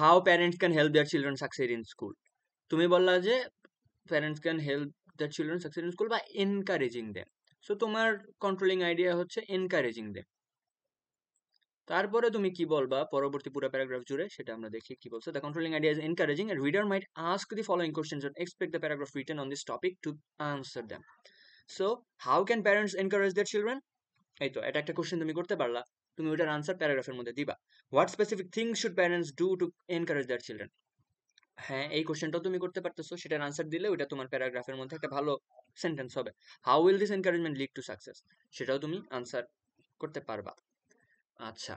how parents can help their children succeed in school. তুমি বললা যে parents can help their children succeed in school by encouraging them. So তোমার controlling idea হচ্ছে encouraging them. তারপরে তুমি কি বলবা পরবর্তী পুরো প্যারাগ্রাফ জুড়ে সেটা আমরা দেখি কি বলছে। The controlling idea is encouraging, and reader might ask the following questions and expect the paragraph written on this topic to answer them. So how can parents encourage their children? এই তো এটা একটা কোশ্চেন তুমি করতে পারলা, তুমি ওটার answer প্যারাগ্রাফের মধ্যে দিবা। What specific things should parents do to encourage their children? হ্যাঁ, এই কোশ্চেনটাও তুমি করতে পারতেছো, সেটার আনসার দিলে ওটা তোমার প্যারাগ্রাফের মধ্যে একটা ভালো সেন্টেন্স হবে। How will this encouragement lead to success? সেটাও তুমি আনসার করতে পারবা। আচ্ছা,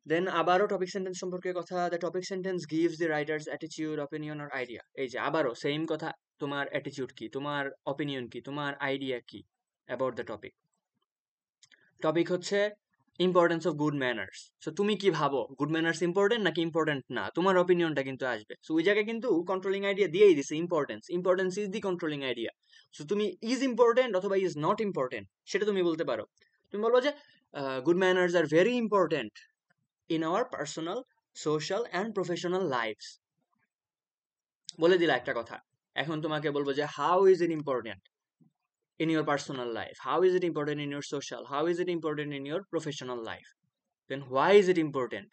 দেন আবারও টপিক সেন্টেন্স সম্পর্কে কথা। The topic sentence gives the writer's attitude, opinion or idea. এই যে আবারও সেম কথা, তোমার অ্যাটিটিউড কি, তোমার অপিনিয়ন কি, তোমার আইডিয়া কি অ্যাবাউট দ্য টপিক। টপিক হচ্ছে importance of good manners. So তুমি কি ভাবো গুড ম্যানার্স ইম্পর্টেন্ট নাকি ইম্পর্টেন্ট না, তোমার অপিনিয়নটা কিন্তু আসবে। সো ওই জায়গায় কিন্তু কন্ট্রোলিং আইডিয়া দিয়েই দিছে importance, importance is the controlling idea. So তুমি ইজ ইম্পর্টেন্ট অথবা ইজ নট ইম্পর্টেন্ট সেটা তুমি বলতে পারো। তুমি বলবো যে good manners are very important in our personal, social and professional lives. বলে দিলা একটা কথা। এখন তোমাকে বলবো যে how is it important? in your personal life? How is it important in your social? How is it important in your professional life? Then why is it important?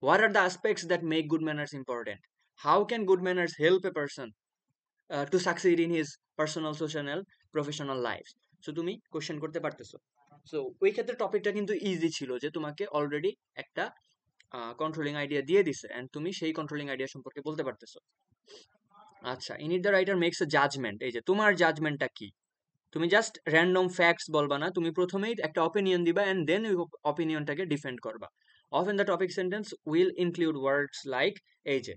What are the aspects that make good manners important? How can good manners help a person to succeed in his personal, social, and professional lives? So তুমি question করতে পারতেছো। So ওই ক্ষেত্রে টপিকটা কিন্তু easy ছিল, যে তোমাকে অলরেডি একটা কন্ট্রোলিং আইডিয়া দিয়ে দিছে এন্ড তুমি সেই কন্ট্রোলিং আইডিয়া সম্পর্কে বলতে পারতেছো। আচ্ছা, in it the writer makes a judgment. এই যে তোমার জাজমেন্টটা কি, তুমি জাস্ট র্যান্ডম ফ্যাক্টস বলবা না, তুমি প্রথমেই একটা অপিনিয়ন দিবা এন্ড দেন ওই অপিনিয়নটাকে ডিফেন্ড করবা। Often the topic sentence will include words like, এই যে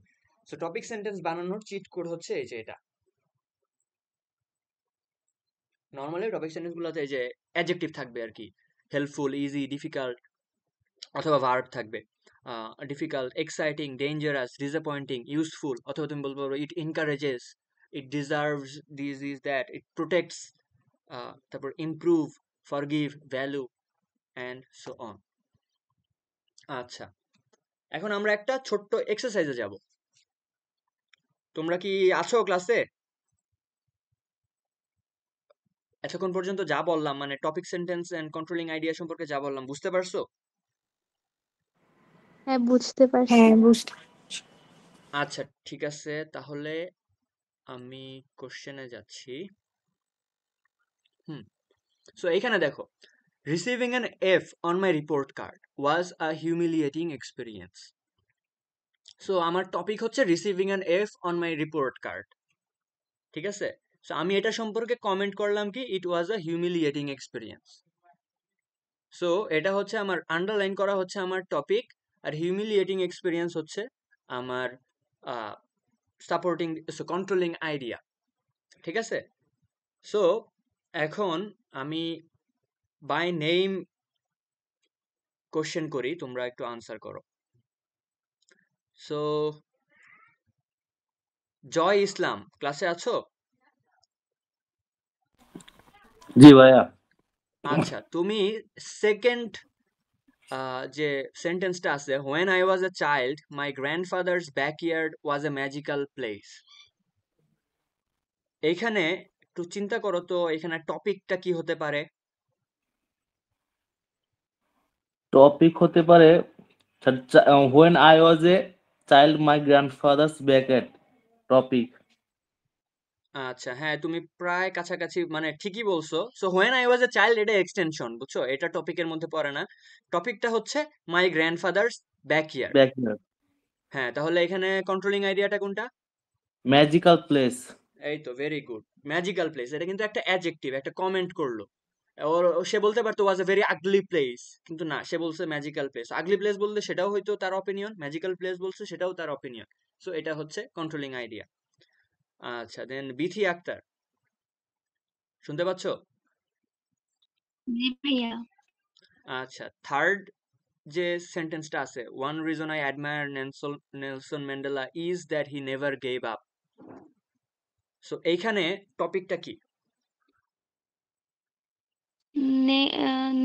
সো টপিক সেন্টেন্স বানানোর চিট কোড হচ্ছে এই যে এটা। নর্মালি টপিক সেন্টেন্স গুলোতে এই যে অ্যাডজেক্টিভ থাকবে আর কি, হেল্পফুল, ইজি, ডিফিকাল্ট, অথবা ভার্ব থাকবে। Difficult, exciting, dangerous, disappointing, useful, অথবা তুমি বলবো it encourages, it deserves, this is that, it protects, তারপর improve, forgive, value and so on. আচ্ছা, এখন আমরা একটা ছোট্ট এক্সারসাইজে যাব। তোমরা কি আছো ক্লাসে? এতক্ষণ পর্যন্ত যা বললাম, মানে topic sentence and controlling idea সম্পর্কে যা বললাম, বুঝতে পারছো? হ্যাঁ, বুঝতে পারছি। আচ্ছা ঠিক আছে, তাহলে আমি কোশ্চেনে যাচ্ছি। সো এখানে দেখো, receiving an F on my report card was a humiliating experience. So আমার টপিক হচ্ছে receiving an F on my report card, ঠিক আছে? সো আমি এটা সম্পর্কে কমেন্ট করলাম কি, ইট ওয়াজ আ হিউমিলিয়েটিং এক্সপিরিয়েন্স। সো এটা হচ্ছে আমার আন্ডারলাইন করা হচ্ছে আমার টপিক, আর হিউমিলিয়েটিং এক্সপিরিয়েন্স হচ্ছে আমার সাপোর্টিং, কন্ট্রোলিং আইডিয়া, ঠিক আছে? সো এখন আমি বাই নেম কোশ্চেন করি, তোমরা একটু আনসার করো। সো জয় ইসলাম, ক্লাসে আছো? জি ভাইয়া। আচ্ছা, তুমি সেকেন্ড যে সেন্টেন্সটা আছে, when I was a child my grandfathers backyard was A magical place, এইখানে একটু চিন্তা করো তো, এখানে টপিকটা কি হতে পারে? টপিক হতে পারে when I was a child my grandfathers bracket topic. আচ্ছা হ্যাঁ, তুমি প্রায় কাছাকাছি, মানে ঠিকই বলছো। So when I was a child, এটা এক্সটেনশন, বুঝছো? এটা টপিকের মধ্যে পড়ে না। টপিকটা হচ্ছে মাই গ্র্যান্ডফাদার্স ব্যাকইয়ার্ড। ব্যাকইয়ার্ড হ্যাঁ, তাহলে এখানে কন্ট্রোলিং আইডিয়াটা কোনটা? Magical place. এই তো, ভেরি গুড, ম্যাজিক্যাল প্লেস। এটা কিন্তু একটা অ্যাডজেক্টিভ, একটা কমেন্ট করলো। ওর সে বলতে পারতো ওয়াজ এ ভেরি আগলি প্লেস, কিন্তু না, সে বলছে ম্যাজিক্যাল প্লেস। আগলি প্লেস বললে সেটাও হয়তো তার অপিনিয়ন, ম্যাজিক্যাল প্লেস বলছে সেটাও তার অপিনিয়ন। সো এটা হচ্ছে কন্ট্রোলিং আইডিয়া। আচ্ছা, দেন বিথি আক্তার, শুনতে পাচ্ছো? জি ভাইয়া। আচ্ছা, থার্ড যে সেন্টেন্সটা আছে, one reason I admire Nelson Mandela is that he never gave up. So এইখানে টপিকটা কি?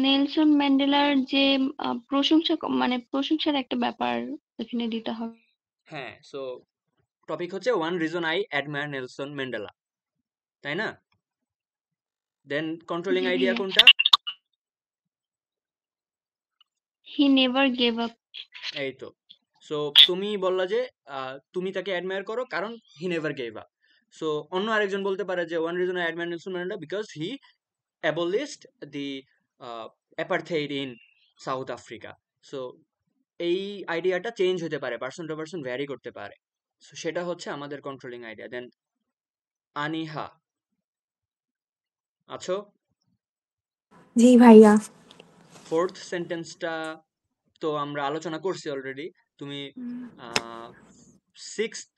নেলসন ম্যান্ডেলার যে প্রশংসা মানে প্রশংসার একটা ব্যাপার এখানে দিতে হবে। হ্যাঁ, সো টপিক হচ্ছে one reason I admire Nelson Mandela, তাই না? দেন কন্ট্রোলিং জি আইডিয়া ভাইয়া। কোনটা? হি নেভার গেভ আপ। এই তো। সো তুমি বললা যে তুমি তাকে অ্যাডমায়ার করো কারণ he never gave up. So অন্য আরেকজন বলতে পারে যে one reason I admire Nelson Mandela because he abolished the apartheid in South Africa. So এই আইডিয়াটা চেঞ্জ হতে পারে, পার্সন টু পার্সন ভ্যারি করতে পারে। সো সেটা হচ্ছে আমাদের কন্ট্রোলিং আইডিয়া। দেন আনিহা, আছো? জি ভাইয়া। ফোর্থ সেন্টেন্সটা তো আমরা আলোচনা করছি অলরেডি। তুমি সিক্সথ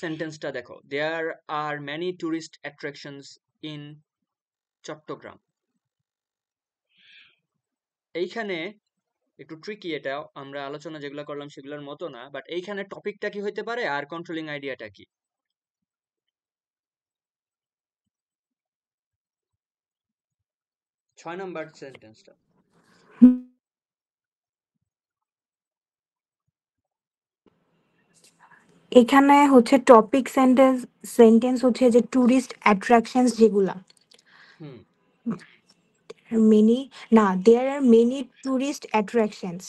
সেন্টেন্সটা দেখো, there are many tourist attractions in Chittagong. এইখানে একটু ট্রিকি, এটা আমরা আলোচনা যেগুলো করলাম সেগুলোর মতো না, বাট এইখানে টপিকটা কি হইতে পারে আর কন্ট্রোলিং আইডিয়াটা কি? 6 নাম্বার সেন্টেন্সটা। এখানে হচ্ছে টপিক সেন্টেন্স হচ্ছে যে টুরিস্ট অ্যাট্রাকশনস যেগুলা। হুম, মেনি না, দেয়ার আর মেনি টুরিস্ট অ্যাট্রাকশনস,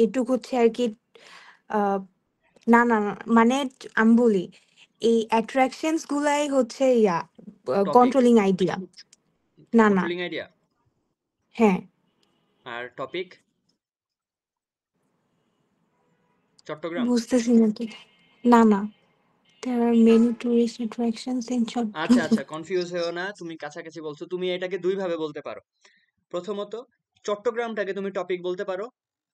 এটুকু হচ্ছে আর কি। আহ, না না না, মানে আমি বলি এই অ্যাট্রাকশনস গুলাই হচ্ছে টপিক, কন্ট্রোলিং আইডিয়া। না না, কন্ট্রোলিং আইডিয়া। হ্যাঁ আর টপিক চট্টগ্রাম। বুঝতেছি না কি। না না, there are many tourist attractions in আচ্ছা Chattogram. আচ্ছা, কনফিউজ হয়েও না, তুমি কাছাকাছি বলছো। তুমি এটাকে দুই ভাবে বলতে পারো। প্রথমত, চট্টগ্রামটাকে তুমি টপিক বলতে পারো,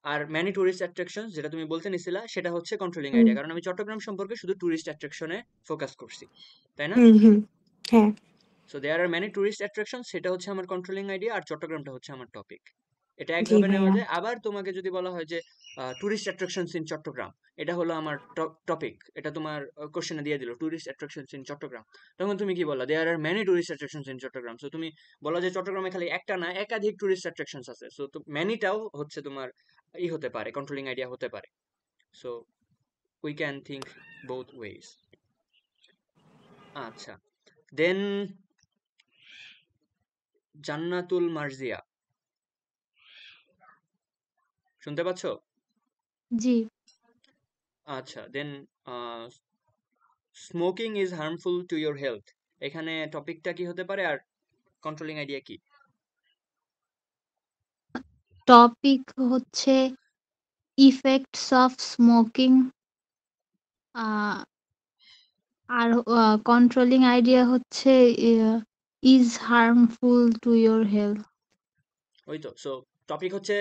আর ম্যানি টুরিস্ট অ্যাট্রাকশন যেটা তুমি বলতে নিছিলা সেটা হচ্ছে কন্ট্রোলিং হুম আইডিয়া, কারণ আমি চট্টগ্রাম সম্পর্কে শুধু টুরিস্ট অ্যাট্রাকশনে ফোকাস করছি, তাই না? হুম, হ্যাঁ so there are many tourist attraction, সেটা হচ্ছে আমার কন্ট্রোলিং আইডিয়া, আর চট্টগ্রামটা হচ্ছে আমার টপিক। এটা জি একভাবে নেওয়া ভাইয়া। যায়। আবার তোমাকে যদি বলা হয় যে টুরিস্ট অ্যাট্রাকশনস ইন চট্টগ্রাম, এটা হলো আমার টপিক, এটা তোমার কোশ্চেনে দিয়ে দিল টুরিস্ট অ্যাট্রাকশনস ইন চট্টগ্রাম, তখন তুমি কি বললা? There are many tourist attractions in Chittagong. So তুমি বলা যে চট্টগ্রামে খালি একটা না, একাধিক টুরিস্ট অ্যাট্রাকশনস আছে। সো তো ম্যানিটাও হচ্ছে তোমার হতে পারে, কন্ট্রোলিং আইডিয়া হতে পারে। So we can think both ways. আচ্ছা, দেন জান্নাতুল মার্জিয়া, শুনতে পাচ্ছ? জি। আচ্ছা, then smoking is harmful to your health, এখানে টপিকটা কি হতে পারে আর কন্ট্রোলিং আইডিয়া কি? টপিক হচ্ছে ইফেক্টস অফ স্মোকিং, আর কন্ট্রোলিং আইডিয়া হচ্ছে is harmful to your health. ওই তো। সো টপিক হচ্ছে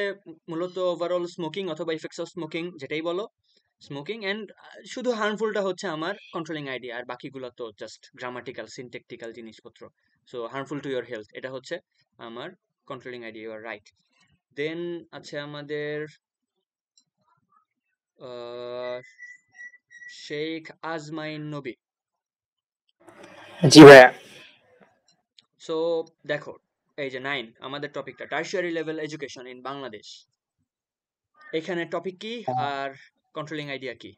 মূলত ওভারঅল স্মোকিং অথবা ইফেক্টস অফ স্মোকিং, যেটাই বলো, স্মোকিং, এন্ড শুধু হার্মফুলটা হচ্ছে আমার কন্ট্রোলিং আইডিয়া, আর বাকিগুলো তো জাস্ট গ্রামাটিক্যাল সিনট্যাকটিক্যাল জিনিসপত্র। So harmful to your health, এটা হচ্ছে আমার controlling idea, you are right. Then আছে আমাদের শেখ আজমাইন নবী। জি ভাইয়া। সো দেখো, এই যে 9 আমাদের টপিকটা tertiary level education in Bangladesh, এখানে টপিক কি আর কন্ট্রোলিং আইডিয়া কি?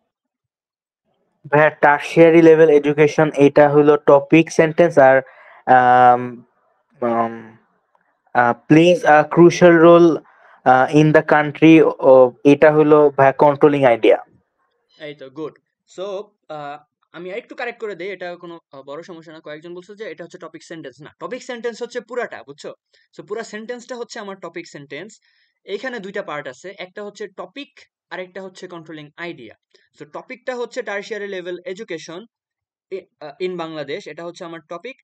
ভাইয়া টারশিয়ারি লেভেল এডুকেশন এটা হলো টপিক সেন্টেন্স, আর plays a crucial role in the country, এটা হলো ভাইয়া কন্ট্রোলিং আইডিয়া। এই তো, গুড। সো আমি একটু কারেক্ট করে দেই, এটা কোনো বড় সমস্যা না। কয়েকজন বলছো যে এটা হচ্ছে টপিক সেন্টেন্স, না, টপিক সেন্টেন্স হচ্ছে পুরাটা, বুঝছো? সো পুরা সেন্টেন্সটা হচ্ছে আমার টপিক সেন্টেন্স। এইখানে দুইটা পার্ট আছে, একটা হচ্ছে টপিক আর একটা হচ্ছে কন্ট্রোলিং আইডিয়া। সো টপিকটা হচ্ছে tertiary level education in Bangladesh, এটা হচ্ছে আমার topic.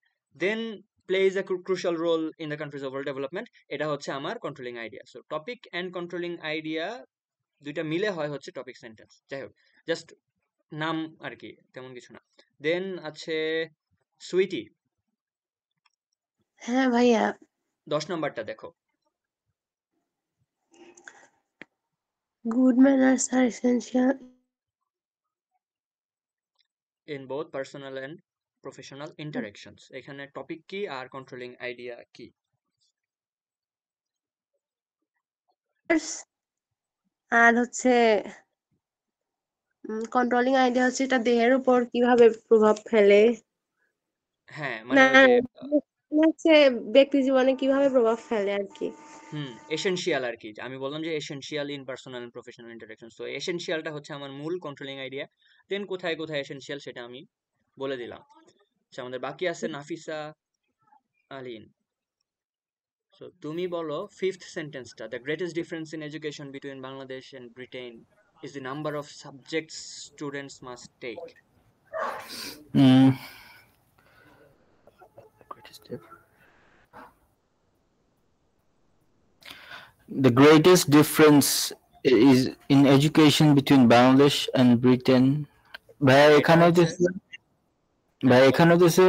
Then plays a crucial role in the country's overall development, এটা হচ্ছে আমার controlling idea. So topic and controlling idea দুইটা মিলে হয় হচ্ছে টপিক সেন্টেন্স। যাই হোক, জাস্ট নাম আর কি, তেমন কিছু না। দেন আছে সুইটি, হ্যাঁ ভাইয়া। 10 নাম্বারটা দেখো। Good manners are essential in both personal and professional interactions, এখানে টপিক কি আর কন্ট্রোলিং আইডিয়া কি? আর হচ্ছে কন্ট্রোলিং আইডিয়া হচ্ছে এটা দেহের উপর কিভাবে প্রভাব ফেলে, হ্যাঁ, না মানে ওই যে হচ্ছে ব্যক্তি জীবনে কিভাবে প্রভাব ফেলে আর কি। এসেনশিয়াল আর কি, আমি বললাম যে essential in personal and professional interaction. তো এসেনশিয়ালটা হচ্ছে আমার মূল কন্ট্রোলিং আইডিয়া। দেন কোথায় কোথায় এসেনশিয়াল সেটা আমি বলে দিলাম। আচ্ছা, আমাদের বাকি আছে নাফিসা আলিন। সো তুমি বলো ফিফথ সেন্টেন্সটা, the greatest difference in education between Bangladesh and Britain is the number of subjects students must take. The greatest difference is in education between Bangladesh and Britain. ভাইয়া এখানে হইতেছে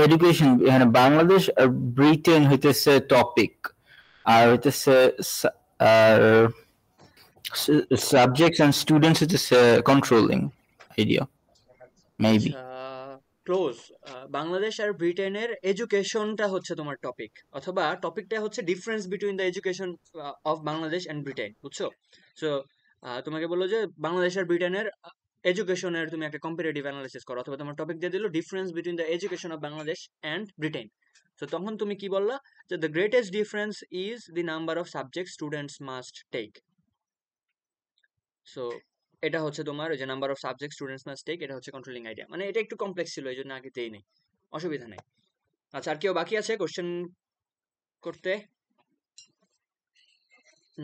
এডুকেশন, এখানে বাংলাদেশ আর ব্রিটেন হইতেছে টপিক, আর হইতেছে আর সাবজেক্টস এন্ড স্টুডেন্টস হইতেছে কন্ট্রোলিং আইডিয়া মেবি। আচ্ছা, ক্লোজ। বাংলাদেশ আর ব্রিটেনের এডুকেশনটা হচ্ছে তোমার টপিক, অথবা টপিকটা হচ্ছে difference between the education of Bangladesh and Britain, বুঝছো? সো তোমাকে বললো যে বাংলাদেশ আর ব্রিটেনের এডুকেশনের তুমি একটা কম্পারেটিভ অ্যানালিসিস করো, অথবা তোমার টপিক দিয়ে দিল difference between the education of Bangladesh and Britain. তো তখন তুমি কি বললা যে the greatest difference is the number of subject students must take. So এটা হচ্ছে তোমার ওই যে number of subject students must take, এটা হচ্ছে কন্ট্রোলিং আইডিয়া। মানে এটা একটু কমপ্লেক্স ছিল, এই জন্য আগে দেই নেই, অসুবিধা নেই। আচ্ছা, আর কেউ বাকি আছে কোশ্চেন করতে?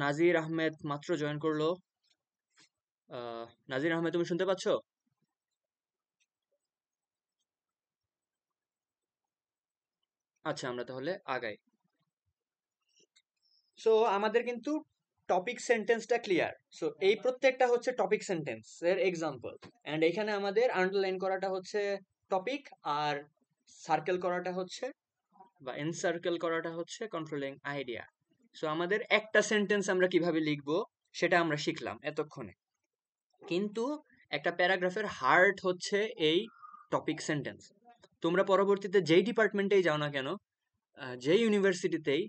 নাজির আহমেদ মাত্র জয়েন করলো। নাজির আহমেদ, তুমি শুনতে পাচ্ছ? আচ্ছা, আমরা তাহলে আগাই। সো আমাদের কিন্তু টপিক সেন্টেন্সটা ক্লিয়ার। সো এই প্রত্যেকটা হচ্ছে টপিক সেন্টেন্স এর এক্সাম্পল, এন্ড এখানে আমাদের আন্ডারলাইন করাটা হচ্ছে টপিক, আর সার্কেল করাটা হচ্ছে বা এনসার্কেল করাটা হচ্ছে কন্ট্রোলিং আইডিয়া। সো আমাদের একটা সেন্টেন্স আমরা কিভাবে লিখবো সেটা আমরা শিখলাম এতক্ষণে, কিন্তু একটা প্যারাগ্রাফের হার্ট হচ্ছে এই টপিক সেন্টেন্স। তোমরা পরবর্তীতে যেই ডিপার্টমেন্টেই যাও না কেন, যেই ইউনিভার্সিটিতেই,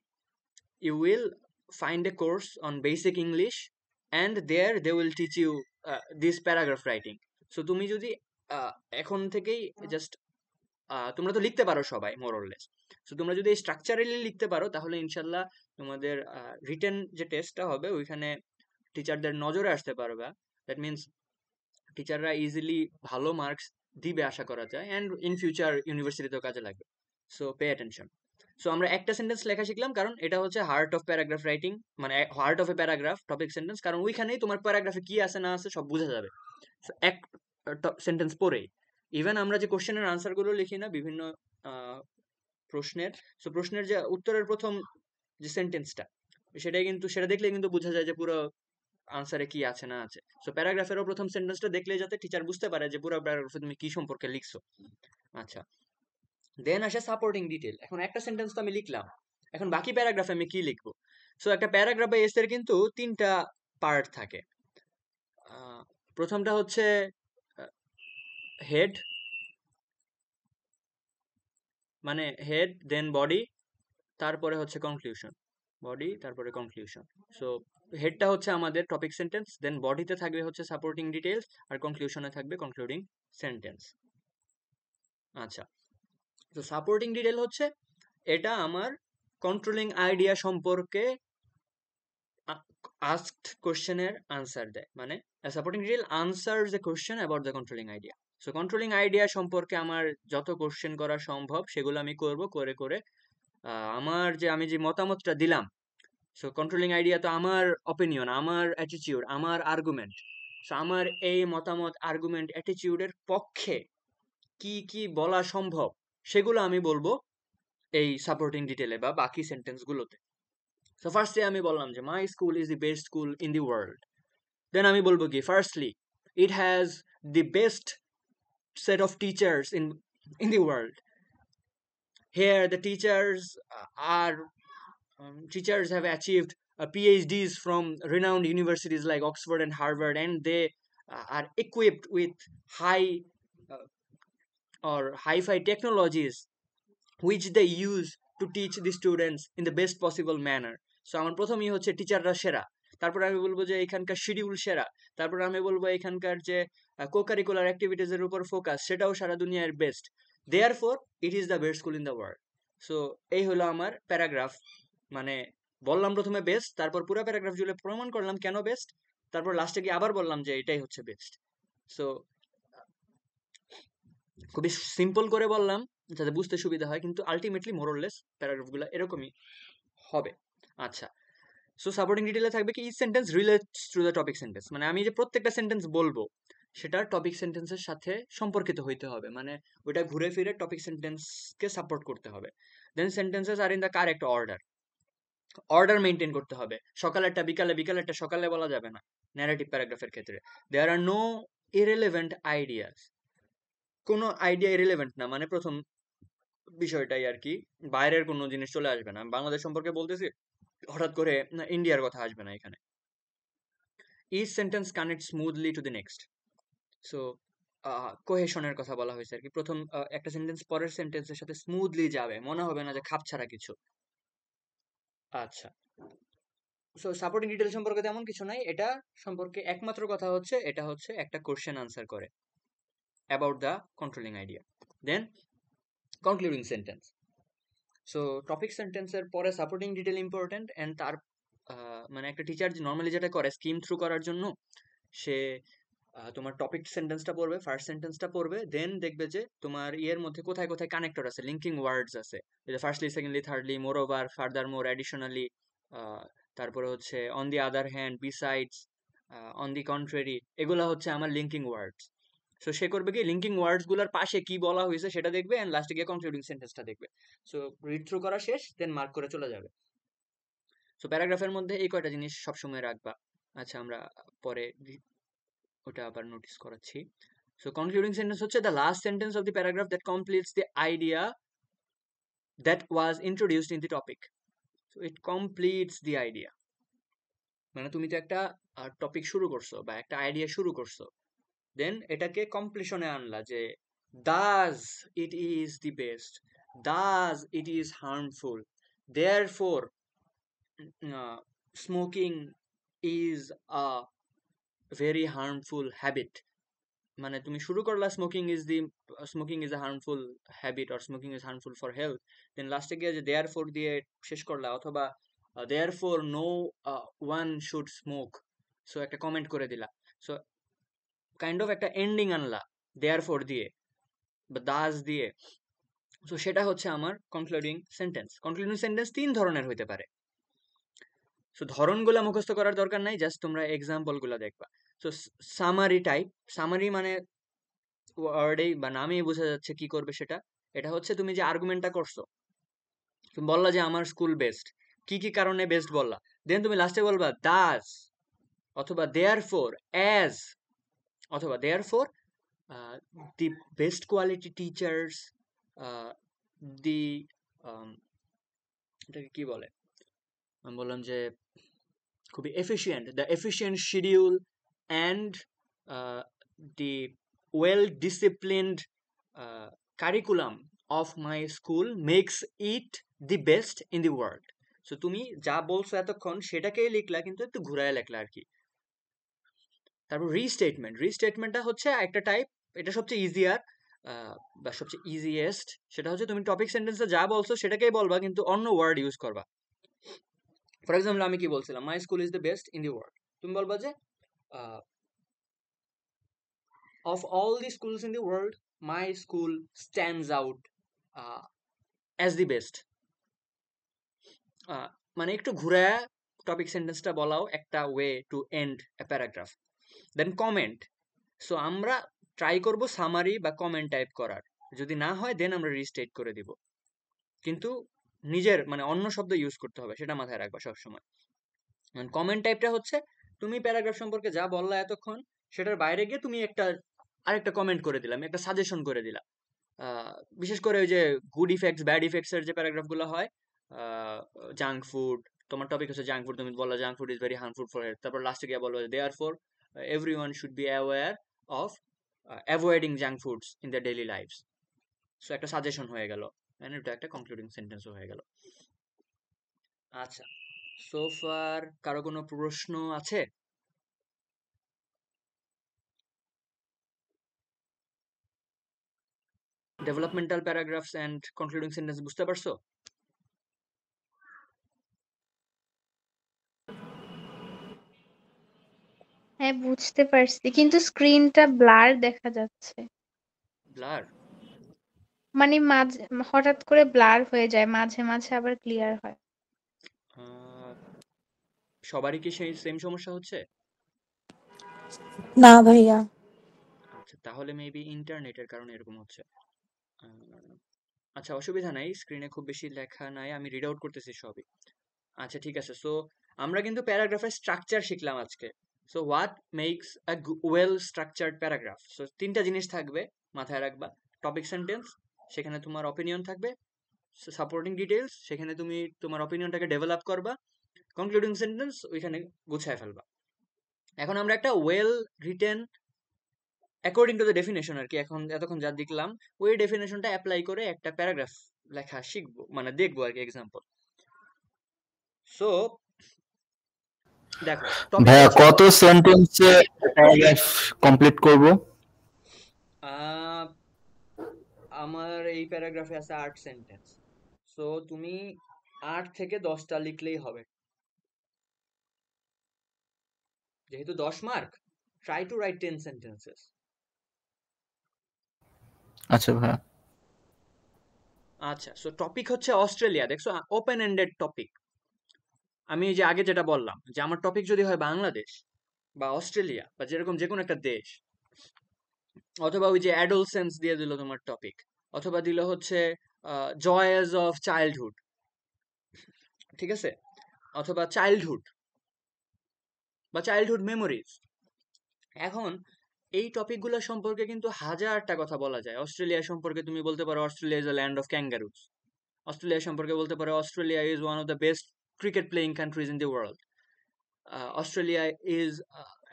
you will find a course on basic English and there they will teach you this paragraph writing. So তুমি যদি এখন থেকেই জাস্ট তোমরা তো লিখতে পারো সবাই মোর অর লেস। সো তোমরা যদি স্ট্রাকচারালি লিখতে পারো তাহলে ইনশাল্লাহ তোমাদের রিটেন যে টেস্টটা হবে ওইখানে টিচারদের নজরে আসতে পারবা। দ্যাট মিনস টিচাররা ইজিলি ভালো মার্কস দিবে আশা করা যায়, অ্যান্ড ইন ফিউচার ইউনিভার্সিটিতেও কাজে লাগবে। So pay attention. সো আমরা একটা সেন্টেন্স লেখা শিখলাম, কারণ এটা হচ্ছে হার্ট অফ প্যারাগ্রাফ রাইটিং, মানে heart of a paragraph topic sentence, কারণ ওইখানেই তোমার প্যারাগ্রাফে কি আছে না আছে সব বোঝা যাবে এক সেন্টেন্স পরেই। ইভেন আমরা যে কোশ্চেনের আনসারগুলো লিখি না বিভিন্ন প্রশ্নের, সো প্রশ্নের যে উত্তরের প্রথম যে সেন্টেন্সটা সেটা দেখলে কিন্তু বোঝা যায় যে পুরো আনসারে কি আছে না আছে। সো প্যারাগ্রাফেরও প্রথম সেন্টেন্সটা দেখলে যাতে টিচার বুঝতে পারে যে পুরো প্যারাগ্রাফে তুমি কি সম্পর্কে লিখছো। আচ্ছা, দেন আসে সাপোর্টিং ডিটেল। এখন একটা সেন্টেন্স তো আমি লিখলাম, এখন বাকি প্যারাগ্রাফে আমি কি লিখবো? সো একটা প্যারাগ্রাফে এসের কিন্তু তিনটা পার্ট থাকে। প্রথমটা হচ্ছে হেড, মানে হেড, দেন বডি, তারপরে হচ্ছে কনক্লুশন। বডি তারপরে কনক্লুশন। সো হেডটা হচ্ছে আমাদের টপিক সেন্টেন্স, দেন বডিতে থাকবে হচ্ছে সাপোর্টিং ডিটেলস, আর কনক্লুশনে থাকবে কনক্লুডিং সেন্টেন্স। আচ্ছা, তো সাপোর্টিং ডিটেল হচ্ছে এটা আমার কন্ট্রোলিং আইডিয়া সম্পর্কে আস্কড কোশ্চেনের আনসার দেয়, মানে supporting detail answers A question about the controlling idea. So controlling idea সম্পর্কে আমার যত কোশ্চেন করা সম্ভব সেগুলো আমি করব, করে করে আমি যে মতামতটা দিলাম, সো কন্ট্রোলিং আইডিয়া তো আমার অপিনিয়ন, আমার অ্যাটিটিউড, আমার আর্গুমেন্ট। সো আমার এই মতামত, আর্গুমেন্ট, অ্যাটিটিউডের পক্ষে কি কি বলা সম্ভব সেগুলো আমি বলবো এই সাপোর্টিং ডিটেলে বা বাকি সেন্টেন্সগুলোতে। সো ফার্স্টে আমি বললাম যে my school is the best school in the world. Then আমি বলবো কি, firstly it has the best set of teachers in the world. Here the teachers have achieved PhDs from renowned universities like Oxford and Harvard, and they are equipped with hi-fi technologies which they use to teach the students in the best possible manner. So আমার প্রথমেই হচ্ছে টিচাররা সেরা, তারপর আমি বলবো যে এখানকার শিডিউল সেরা, তারপর আমি বলবো এখানকার যে কো-কারিকুলার অ্যাক্টিভিটিস এর উপর ফোকাস সেটাও সারা দুনিয়ার best. Therefore it is the best school in the world. So এই হলো আমার প্যারাগ্রাফ, মানে বললাম প্রথমে বেস্ট, তারপর পুরো প্যারাগ্রাফ জুড়ে প্রমাণ করলাম কেন বেস্ট, তারপর লাস্টে গিয়ে আবার বললাম যে এটাই হচ্ছে বেস্ট। সো খুবই সিম্পল করে বললাম যাতে বুঝতে সুবিধা হয়, কিন্তু আলটিমেটলি মোরলেস প্যারাগ্রাফগুলো এরকমই হবে। আচ্ছা, সো সাপোর্টিং ডিটেইলে থাকবে কি each sentence relates to the topic sentence, মানে আমি যে প্রত্যেকটা সেন্টেন্স বলবো সেটা টপিক সেন্টেন্সের সাথে সম্পর্কিত হইতে হবে, মানে ওইটা ঘুরে ফিরে টপিক সেন্টেন্সকে সাপোর্ট করতে হবে। Then sentences are in the correct order maintain করতে হবে। সকালেরটা বিকালে, বিকালেরটা সকালে বলা যাবে না ন্যারেটিভ প্যারাগ্রাফের ক্ষেত্রে। দেয়ার আর নো ইরেলেভেন্ট আইডিয়াস, কোনো আইডিয়া ইরেলেভেন্ট না, মানে প্রথম বিষয়টাই আর কি, বাইরের কোনো জিনিস চলে আসবে না। বাংলাদেশ সম্পর্কে বলতেছি, হঠাৎ করে ইন্ডিয়ার কথা আসবে না এখানে। Each sentence connect smoothly to the next. So কোহেশনের কথা বলা হয়েছে আর কি, প্রথম একটা সেন্টেন্স পরের সেন্টেন্সের সাথে স্মুথলি যাবে, মনে হবে না যে খাপ ছাড়া কিছু। আচ্ছা, সো সাপোর্টিং ডিটেল সম্পর্কে তেমন কিছু নাই, এটা সম্পর্কে একমাত্র কথা হচ্ছে এটা হচ্ছে একটা কোশ্চেন আনসার করে about the controlling idea. Then concluding sentence, so topic সেন্টেন্সের পরে সাপোর্টিং ডিটেল ইম্পর্টেন্ট, অ্যান্ড তার মানে একটা টিচার নর্মালি যেটা করে স্কিম থ্রু করার জন্য, সে তোমার টপিক সেন্টেন্সটা পড়বে, ফার্স্ট সেন্টেন্সটা পড়বে, দেন দেখবে যে তোমার ইয়ের মধ্যে কোথায় কোথায় কানেক্টর আছে, লিঙ্কিং ওয়ার্ডস আছে, firstly, secondly, thirdly, moreover, furthermore, additionally, তারপরে হচ্ছে on the other hand, besides, on the contrary, এগুলো হচ্ছে আমার লিঙ্কিং ওয়ার্ডস। সো সে করবে কি, লিঙ্কিং ওয়ার্ডস গুলার পাশে কি বলা হয়েছে সেটা দেখবে, এন্ড লাস্টে গিয়ে কনক্লুডিং সেন্টেন্সটা দেখবে। সো রিড থ্রু করা শেষ, দেন মার্ক করে চলে যাবে। সো প্যারাগ্রাফের মধ্যে এই কয়টা জিনিস সবসময় রাখবা। আচ্ছা, আমরা পরে ওটা আবার নোটিস করাচ্ছি। সো কনক্লুডিং সেন্টেন্স হচ্ছে the last sentence of the paragraph that completes the idea that was introduced in the topic. So it completes the idea, মানে তুমি তো একটা টপিক শুরু করছো বা একটা আইডিয়া শুরু করছো, দেন এটাকে কমপ্লিশনে আনলা যে thus it is the best, thus it is harmful, therefore smoking is a very harmful habit. মানে তুমি শুরু করলা smoking is a harmful habit or smoking is harmful for health, then লাস্টে গিয়ে যে দেয়ারফোর দিয়ে শেষ করলা, অথবা therefore no one should smoke, so একটা কমেন্ট করে দিলা। সো কাইন্ড অফ একটা এন্ডিং আনলা দেয়ারফোর দিয়ে বা দাস দিয়ে। সো সেটা হচ্ছে আমার কনক্লুডিং সেন্টেন্স। কনক্লুডিং সেন্টেন্স 3 ধরনের হইতে পারে। সো ধরনগুলা মুখস্থ করার দরকার নাই, জাস্ট তোমরা এক্সাম্পল গুলা দেখবা। সো সামারি টাইপ, সামারি মানে ওয়ার্ডেই বা নামেই বোঝা যাচ্ছে কি করবে সেটা। এটা হচ্ছে তুমি যে আর্গুমেন্টটা করছো, তুমি বললা যে আমার স্কুল বেস্ট, কি কি কারণে বেস্ট বললা, দেন তুমি লাস্টে বলবা দাস, অথবা দেয়ারফোর, অ্যাজ, অথবা therefore the best quality teachers, the এটাকে কি বলে, আমি বললাম যে খুবই efficient, the efficient schedule and the well disciplined curriculum of my school makes it the best in the world. So তুমি যা বলছো এতক্ষণ সেটাকেই লিখলা, কিন্তু একটু ঘুরায় লেখলা আর কি। তারপর রিস্টেটমেন্টটা হচ্ছে একটা টাইপ, এটা সবচেয়ে ইজিয়ার বা সবচেয়ে ইজিয়েস্ট। সেটা হচ্ছে তুমি টপিক সেন্টেন্সে যা বলছো সেটাকেই বলবা, কিন্তু অন্য ওয়ার্ড ইউজ করবা। ফর এক্সাম্পল, আমি কি বলছিলাম, my school is the best in the world, তুমি বলবা যে of all the schools in the world my school stands out as the best. মানে একটু ঘুরায় টপিক সেন্টেন্সটা বলাও একটা way to end a paragraph. Then comment. So আমরা ট্রাই করব সামারি বা কমেন্ট টাইপ করার, যদি না হয় দেন আমরা রিস্টেট করে দিব, কিন্তু নিজের মানে অন্য শব্দ ইউজ করতে হবে, সেটা মাথায় রাখবা সবসময়। কমেন্ট টাইপটা হচ্ছে তুমি প্যারাগ্রাফ সম্পর্কে যা বললা এতক্ষণ সেটার বাইরে গিয়ে তুমি আরেকটা কমেন্ট করে দিলাম, একটা সাজেশন করে দিলা। বিশেষ করে ওই যে গুড ইফেক্টস ব্যাড ইফেক্টস এর যে প্যারাগ্রাফগুলো হয়, জাঙ্ক ফুড, তোমার টপিক হচ্ছে জাঙ্ক ফুড, তুমি বললা junk food is very harmful for health, তারপর লাস্টে গিয়ে বলবো therefore everyone should be aware of avoiding junk foods in their daily lives. So একটা সাজেশন হয়ে গেল, এটা একটা কনক্লুডিং সেন্টেন্সও হয়ে গেল। আচ্ছা, সো ফার কারো কোনো প্রশ্ন আছে? Developmental paragraphs and concluding sentence বুঝতে পারছো? হ্যাঁ, বুঝতে পারছি, কিন্তু স্ক্রিনটা ব্লার দেখা যাচ্ছে। ব্লার? মানে মাঝে হঠাৎ করে ব্লার হয়ে যায়, মাঝে মাঝে আবার ক্লিয়ার হয়। সবারই কি সেই সেম সমস্যা হচ্ছে? না ভাইয়া। আচ্ছা, তাহলে মেবি ইন্টারনেটের কারণে এরকম হচ্ছে। আচ্ছা, অসুবিধা নাই, স্ক্রিনে খুব বেশি লেখা নাই, আমি রিড আউট করতেছি সবই। আচ্ছা, ঠিক আছে। সো আমরা কিন্তু প্যারাগ্রাফের স্ট্রাকচার শিখলাম আজকে। So what makes a well structured paragraph? So 3টা জিনিস থাকবে, মাথায় রাখবা। টপিক সেন্টেন্স, সেখানে তোমার অপিনিয়ন থাকবে। সাপোর্টিং ডিটেইলস, সেখানে তুমি তোমার অপিনিয়নটাকে ডেভেলপ করবা। কনক্লুডিং সেন্টেন্স, ওইখানে গুছায় ফেলবা। এখন আমরা একটা well written according to the definition আর কি, এখন এতক্ষণ যা দেখলাম ওই ডেফিনেশনটা অ্যাপ্লাই করে একটা প্যারাগ্রাফ লেখা শিখবো, মানে দেখবো আর কি, এক্সাম্পল। সো দেখো, ভাইয়া কত সেন্টেন্সে প্যারাগ্রাফ কমপ্লিট করব? আমার এই প্যারাগ্রাফে আছে 8 সেন্টেন্স। সো তুমি 8 থেকে 10টা লিখলেই হবে, যেহেতু 10 mark. Try to right 10 sentences. আচ্ছা ভাইয়া। আচ্ছা, সো টপিক হচ্ছে অস্ট্রেলিয়া। দেখছো, ওপেন এন্ডেড টপিক। আমি এই যে আগে যেটা বললাম যে আমার টপিক যদি হয় বাংলাদেশ বা অস্ট্রেলিয়া বা যেরকম যে কোনো একটা দেশ, অথবা ওই যে অ্যাডোলসেন্স দিয়ে দিল তোমার টপিক, অথবা দিল হচ্ছে জয়েস অফ চাইল্ডহুড, ঠিক আছে, অথবা চাইল্ডহুড বা চাইল্ডহুড মেমোরিজ। এখন এই টপিকগুলো সম্পর্কে কিন্তু হাজারটা কথা বলা যায়। অস্ট্রেলিয়া সম্পর্কে তুমি বলতে পারো Australia is a land of kangaroos. Australia সম্পর্কে বলতে পারো Australia is one of the best cricket playing countries in the world. Australia is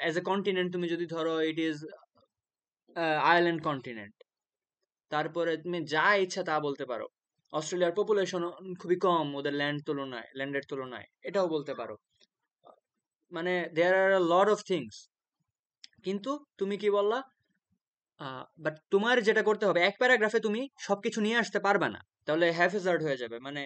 as a continent তুমি যদি ধরো, ইট ইজ আইল্যান্ড কন্টিনেন্ট। তারপরে তুমি যা ইচ্ছা তা বলতে পারো। অস্ট্রেলিয়ার পপুলেশন খুবই কম ওদের ল্যান্ডের তুলনায়, এটাও বলতে পারো। মানে দেয়ার আর আ লট অফ থিংস। কিন্তু তুমি কি বললা, বাট তোমার যেটা করতে হবে, এক প্যারাগ্রাফে তুমি সবকিছু নিয়ে আসতে পারবে না, তাহলে হ্যাফেজার্ড হয়ে যাবে। মানে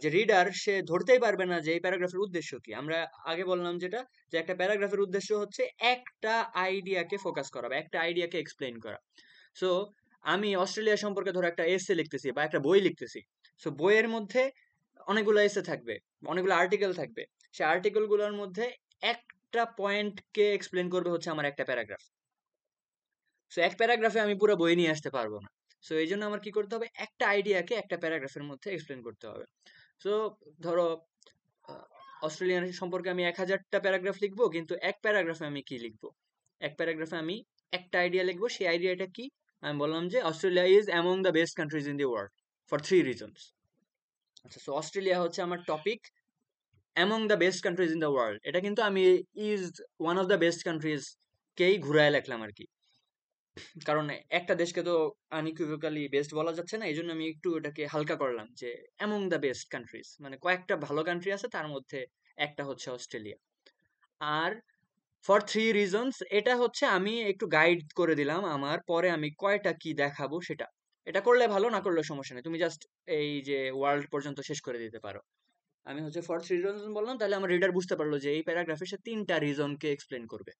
যে রিডার সে ধরতেই পারবে না যে এই প্যারাগ্রাফের উদ্দেশ্য কি। আমরা আগে বললাম যেটা, যে একটা প্যারাগ্রাফের উদ্দেশ্য হচ্ছে একটা আইডিয়াকে ফোকাস করা বা একটা আইডিয়াকে এক্সপ্লেইন করা। সো আমি অস্ট্রেলিয়া সম্পর্কে ধরো একটা এসে লিখতেছি বা একটা বই লিখতেছি। সো বইয়ের মধ্যে অনেকগুলো এসে থাকবে, অনেকগুলো আর্টিকেল থাকবে। সেই আর্টিকেলগুলোর মধ্যে একটা পয়েন্টকে এক্সপ্লেন করবে হচ্ছে আমার একটা প্যারাগ্রাফ। সো এক প্যারাগ্রাফে আমি পুরো বই নিয়ে আসতে পারবো না। সো এই জন্য আমার কি করতে হবে, একটা আইডিয়াকে একটা প্যারাগ্রাফের মধ্যে এক্সপ্লেন করতে হবে। সো ধরো অস্ট্রেলিয়ান সম্পর্কে আমি 1000টা প্যারাগ্রাফ লিখবো, কিন্তু এক প্যারাগ্রাফে আমি কি লিখবো? এক প্যারাগ্রাফে আমি একটা আইডিয়া লিখবো। সেই আইডিয়াটা কি? আমি বললাম যে Australia is among the best countries in the world for 3 reasons. আচ্ছা, সো অস্ট্রেলিয়া হচ্ছে আমার topic, among the best countries in the world. এটা কিন্তু আমি is one of the best countries কেই ঘুরায় লিখলাম আর কি, কারণ একটা দেশকে তো আনইকুইভোকালি বেস্ট বলা যাচ্ছে না। এই জন্য আমি একটু এটাকে হালকা করলাম, যে অ্যামং দ্য বেস্ট কান্ট্রিজ, মানে কয়েকটা ভালো কান্ট্রি আছে, তার মধ্যে একটা হচ্ছে অস্ট্রেলিয়া। আর ফর 3 রিজনস, এটা হচ্ছে আমি একটু গাইড করে দিলাম আমার, পরে আমি কয়টা কি দেখাবো সেটা। এটা করলে ভালো, না করলে সমস্যা নেই, তুমি জাস্ট এই যে ওয়ার্ল্ড পর্যন্ত শেষ করে দিতে পারো। আমি হচ্ছে ফর 3 রিজনস বললাম, তাহলে আমার রিডার বুঝতে পারলো যে এই প্যারাগ্রাফে সে 3টা রিজনকে এক্সপ্লেন করবে।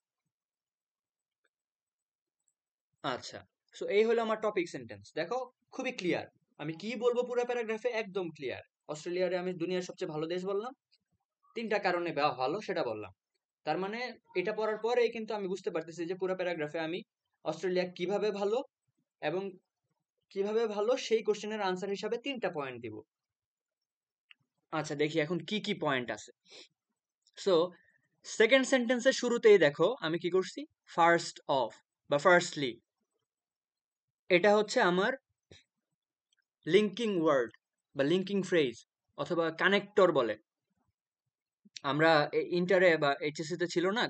আচ্ছা, সো এই হলো আমার টপিক সেন্টেন্স। দেখো, খুবই ক্লিয়ার। আমি কি বলবো পুরো প্যারাগ্রাফে একদম ক্লিয়ার। অস্ট্রেলিয়ারে আমি দুনিয়ার সবচেয়ে ভালো দেশ বললাম, 3টা কারণে ভালো সেটা বললাম। তার মানে এটা পড়ার পরেই কিন্তু আমি বুঝতে পারতেছি যে পুরো প্যারাগ্রাফে আমি অস্ট্রেলিয়া কিভাবে ভালো এবং কিভাবে ভালো সেই কোশ্চেনের আনসার হিসাবে 3টা পয়েন্ট দিব। আচ্ছা, দেখি এখন কি কি পয়েন্ট আছে। সো সেকেন্ড সেন্টেন্সের শুরুতেই দেখো আমি কি করছি, ফার্স্ট অফ বা ফার্স্টলি, এটা হচ্ছে আমার লিঙ্কিং ওয়ার্ড বা লিঙ্কিং ফ্রেজ অথবা কানেক্টর বলে। আমরা ইন্টারে বা এইচএসসি তে ছিল না,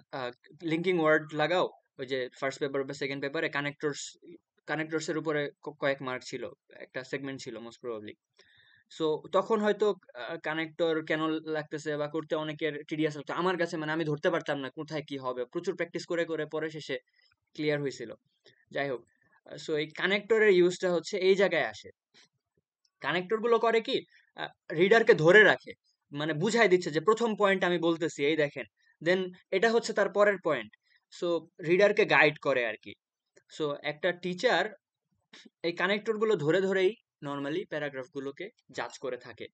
লিঙ্কিং ওয়ার্ড লাগাও। ওই যে ফার্স্ট পেপার বা সেকেন্ড পেপারে কানেক্টরস এর উপরে কয়েক মার্ক ছিল, একটা সেগমেন্ট ছিল মোস্ট প্রবাবলি। সো তখন হয়তো কানেক্টর কেন লাগতেছে বা করতে অনেকের টিডিয়াস লাগতো। আমার কাছে মানে আমি ধরতে পারতাম না কোথায় কি হবে, প্রচুর প্র্যাকটিস করে করে পরে শেষে ক্লিয়ার হয়েছিল। যাই হোক, সো এই কানেক্টরের ইউজটা হচ্ছে এই জায়গায় আসে। কানেক্টর গুলো করে কি, রিডারকে ধরে রাখে, মানে বুঝাই দিচ্ছে যে প্রথম পয়েন্ট আমি বলতেছি এই দেখেন, দেন এটা হচ্ছে তার পরের পয়েন্ট। সো রিডারকে গাইড করে আর কি। সো একটা টিচার এই কানেক্টর গুলো ধরে ধরেই নর্মালি প্যারাগ্রাফ গুলোকে জাজ করে থাকে,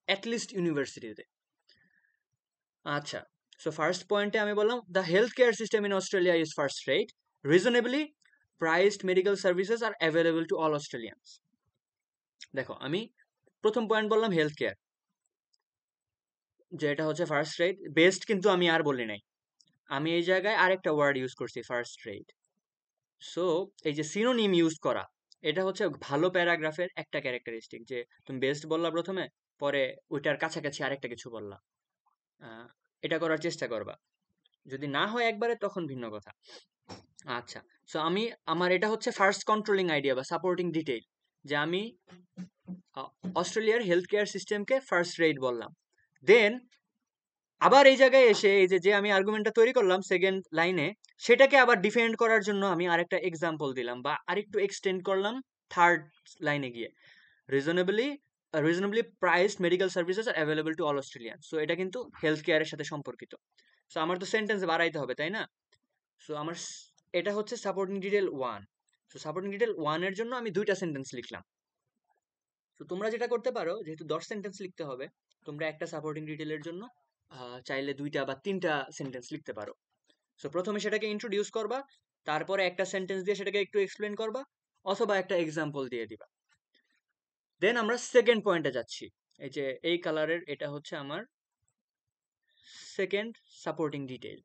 অ্যাটলিস্ট ইউনিভার্সিটিতে। আচ্ছা, সো ফার্স্ট পয়েন্টে আমি বললাম the health care system in Australia is first rate, reasonably priced medical services R available to all Australians. দেখো, আমি প্রথম পয়েন্ট বললাম হেলথ কেয়ার, যে এটা হচ্ছে ফার্স্ট রেট। বেস্ট কিন্তু আমি আর বলি নাই, আমি এই জায়গায় আরেকটা ওয়ার্ড ইউজ করছি, ফার্স্ট রেট। সো এই যে সিনোনিম ইউজ করা, এটা হচ্ছে ভালো প্যারাগ্রাফের একটা ক্যারেক্টারিস্টিক, যে তুমি বেস্ট বললা প্রথমে, পরে ওইটার কাছাকাছি আরেকটা কিছু বললা। এটা করার চেষ্টা করবা, যদি না হয় একবারে তখন ভিন্ন কথা। আচ্ছা, সো আমার এটা হচ্ছে ফার্স্ট কন্ট্রোলিং আইডিয়া বা সাপোর্টিং ডিটেইল, যে আমি অস্ট্রেলিয়ার হেলথ কেয়ার সিস্টেমকে ফার্স্ট রেট বললাম। দেন আবার এই জায়গায় এসে এই যে আমি আর্গুমেন্টটা তৈরি করলাম সেকেন্ড লাইনে, সেটাকে আবার ডিফেন্ড করার জন্য আমি আরেকটা এক্সাম্পল দিলাম বা আরেকটু এক্সটেন্ড করলাম থার্ড লাইনে গিয়ে, reasonably reasonably priced medical services R available to all Australian. So এটা কিন্তু হেলথ কেয়ারের সাথে সম্পর্কিত। সো আমার তো সেন্টেন্স বাড়াইতে হবে, তাই না? সো আমার এটা হচ্ছে supporting detail 1। So supporting detail 1 এর জন্য আমি 2টা সেন্টেন্স লিখলাম। তো তোমরা যেটা করতে পারো, যেহেতু 10 সেন্টেন্স লিখতে হবে, তোমরা একটা সাপোর্টিং ডিটেলের জন্য চাইলে 2টা বা 3টা সেন্টেন্স লিখতে পারো। সো প্রথমে সেটাকে ইন্ট্রোডিউস করবা, তারপরে একটা সেন্টেন্স দিয়ে সেটাকে একটু এক্সপ্লেন করবা, অথবা একটা এক্সাম্পল দিয়ে দিবা। দেন আমরা সেকেন্ড পয়েন্টে যাচ্ছি। এই যে এই কালারের, এটা হচ্ছে আমার সেকেন্ড সাপোর্টিং ডিটেল।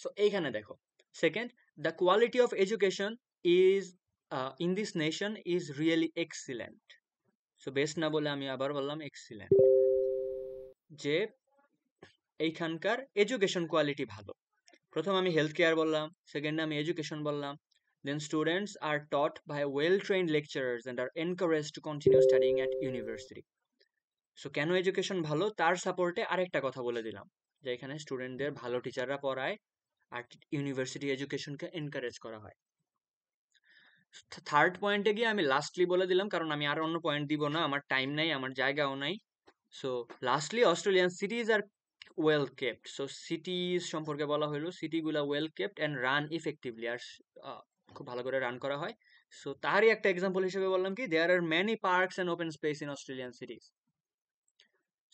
সো এইখানে দেখো, second, the quality of education is in this nation is really excellent. So best না বলে আমি আবার বললাম এক্সিলেন্ট, যে এইখানকার এডুকেশন কোয়ালিটি ভালো। প্রথম আমি হেলথ কেয়ার বললাম, সেকেন্ডে আমি এডুকেশন বললাম। Then students are taught by well-trained lecturers and are encouraged to continue studying at university. So কেন এডুকেশন ভালো তার সাপোর্টে আরেকটা কথা বলে দিলাম, যে এখানে স্টুডেন্টদের ভালো টিচাররা পড়ায় আর ইউনিভার্সিটি এডুকেশনকে এনকারেজ করা হয়। থার্ড পয়েন্টে গিয়ে আমি লাস্টলি বলে দিলাম, কারণ আমি আর অন্য পয়েন্ট দিব না, আমার টাইম নাই, আমার জায়গাও নাই। So lastly Australian cities are well kept. So cities সম্পর্কে বলা হলো, সিটিগুলা well kept and run effectively, আর খুব ভালো করে রান করা হয়। সো তারই একটা এক্সাম্পল হিসেবে বললাম কি, there are many parks and open space in Australian cities.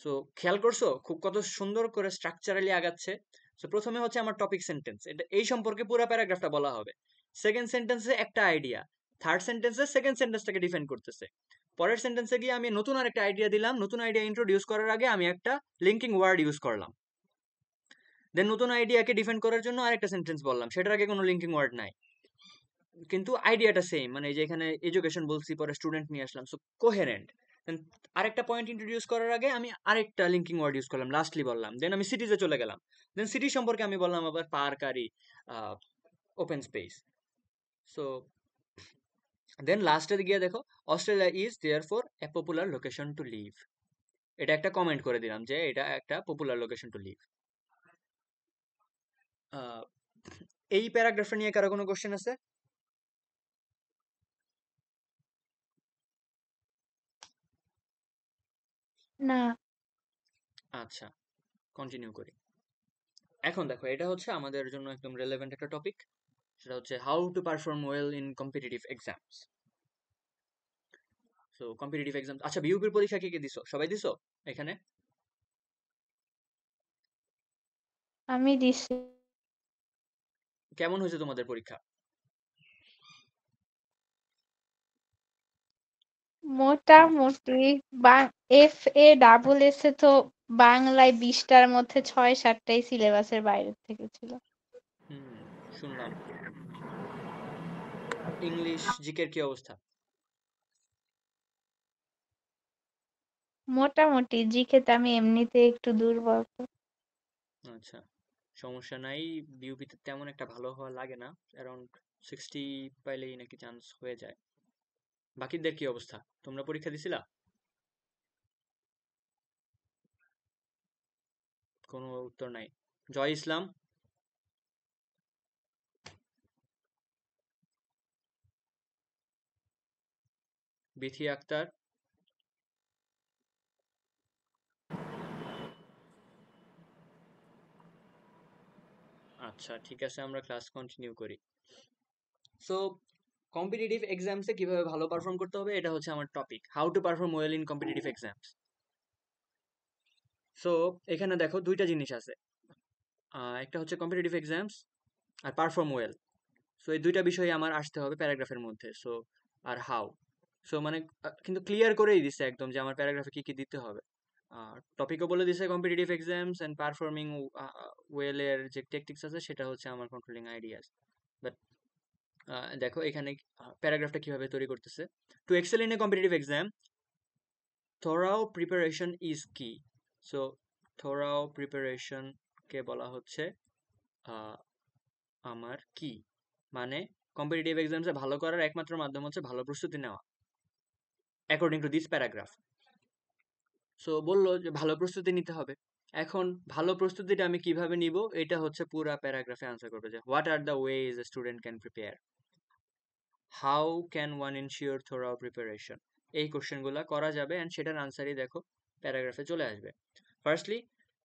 So খেয়াল করছো খুব কত সুন্দর করে স্ট্রাকচারালি আগাচ্ছে। সো প্রথমে হচ্ছে আমার টপিক সেন্টেন্স, এটা এই সম্পর্কে পুরো প্যারাগ্রাফটা বলা হবে। সেকেন্ড সেন্টেন্সে একটা আইডিয়া, থার্ড সেন্টেন্সে সেকেন্ড সেন্টেন্সটাকে ডিফেন্ড করতেছে। পরের সেন্টেন্সে গিয়ে আমি নতুন আরেকটা আইডিয়া দিলাম, নতুন আইডিয়া ইন্ট্রোডিউস করার আগে আমি একটা লিঙ্কিং ওয়ার্ড ইউজ করলাম। দেন নতুন আইডিয়াকে ডিফেন্ড করার জন্য আরেকটা সেন্টেন্স বললাম, সেটার আগে কোনো লিঙ্কিং ওয়ার্ড নাই, কিন্তু আইডিয়াটা সেম। মানে এই যে এখানে এডুকেশন বলছি, পরে স্টুডেন্ট নিয়ে আসলাম, সো কোহেরেন্ট। দেন আরেকটা পয়েন্ট ইন্ট্রোডিউস করার আগে আমি আরেকটা লিঙ্কিং ওয়ার্ড ইউজ করলাম, লাস্টলি বললাম। দেন আমি সিটিজে চলে গেলাম, দেন সিটি সম্পর্কে আমি বললাম আবার পার্ক আর ওপেন স্পেস। সো দেন লাস্টের গিয়ে দেখো, Australia is therefore a popular location to live. এটা একটা কমেন্ট করে দিলাম যে এটা একটা পপুলার লোকেশন টু লিভ। এই প্যারাগ্রাফটা নিয়ে কারো কোনো কোশ্চেন আছে? না। আচ্ছা, কন্টিনিউ করি। এখন দেখো, এটা হচ্ছে আমাদের জন্য একদম রেলেভেন্ট একটা টপিক, সেটা হচ্ছে how to perform well in competitive exams. So competitive exam, আচ্ছা বিউপির পরীক্ষা কে কে দিছো? সবাই দিছো এখানে? আমি দিছি। কেমন হয়েছে তোমাদের পরীক্ষা? মোটামুটি FA এ তো বাংলায় 20টার মধ্যে 6-7টাই সিলেবাসের বাইরের থেকে ছিল। শুনলাম। ইংলিশ জিকের কি অবস্থা? মোটামুটি জিকেতে আমি এমনিতে একটু দুর্বল। আচ্ছা, সমস্যা নাই, বিউপিতে তেমন একটা ভালো হওয়া লাগে না, অ্যারাউন্ড 60 পাইলেই নাকি চান্স হয়ে যায়। বাকিদের কি অবস্থা? তোমরা পরীক্ষা দিছিলা? কোনো উত্তর নাই। জয় ইসলাম, বিথি আক্তার, আচ্ছা ঠিক আছে, আমরা ক্লাস কন্টিনিউ করি। সো কম্পিটিটিভ এক্সামসে কিভাবে ভালো পারফর্ম করতে হবে, এটা হচ্ছে আমার topic, how to perform well in competitive exams. So এখানে দেখো দুইটা জিনিস আছে, একটা হচ্ছে কম্পিটিটিভ এক্সামস আর পারফর্ম ওয়েল। সো এই দুইটা বিষয় আমার আসতে হবে প্যারাগ্রাফের মধ্যে। সো আর হাউ, সো মানে কিন্তু ক্লিয়ার করেই দিছে একদম যে আমার প্যারাগ্রাফে কি কি দিতে হবে। টপিকও বলে দিছে কম্পিটিটিভ এক্সামস অ্যান্ড পারফর্মিং ওয়েলের যে টেকটিক্স আছে সেটা হচ্ছে আমার কন্ট্রোলিং আইডিয়াস। বাট দেখো এখানে প্যারাগ্রাফটা কিভাবে তৈরি করতেছে। To excel in a competitive exam, thorough preparation is কি। সো থোরাও প্রিপারেশনকে বলা হচ্ছে আমার কি, মানে কম্পিটিটিভ এক্সামসে ভালো করার একমাত্র মাধ্যম হচ্ছে ভালো প্রস্তুতি নেওয়া, according to this paragraph. So বললো যে ভালো প্রস্তুতি নিতে হবে। এখন ভালো প্রস্তুতিটা আমি কিভাবে নিব, এটা হচ্ছে পুরা প্যারাগ্রাফে আনসার করবে, যে what are the ways a student can prepare, how can one ensure thorough preparation. এই কোশ্চেনগুলো করা যাবে অ্যান্ড সেটার আনসারই দেখো প্যারাগ্রাফে চলে আসবে। Firstly,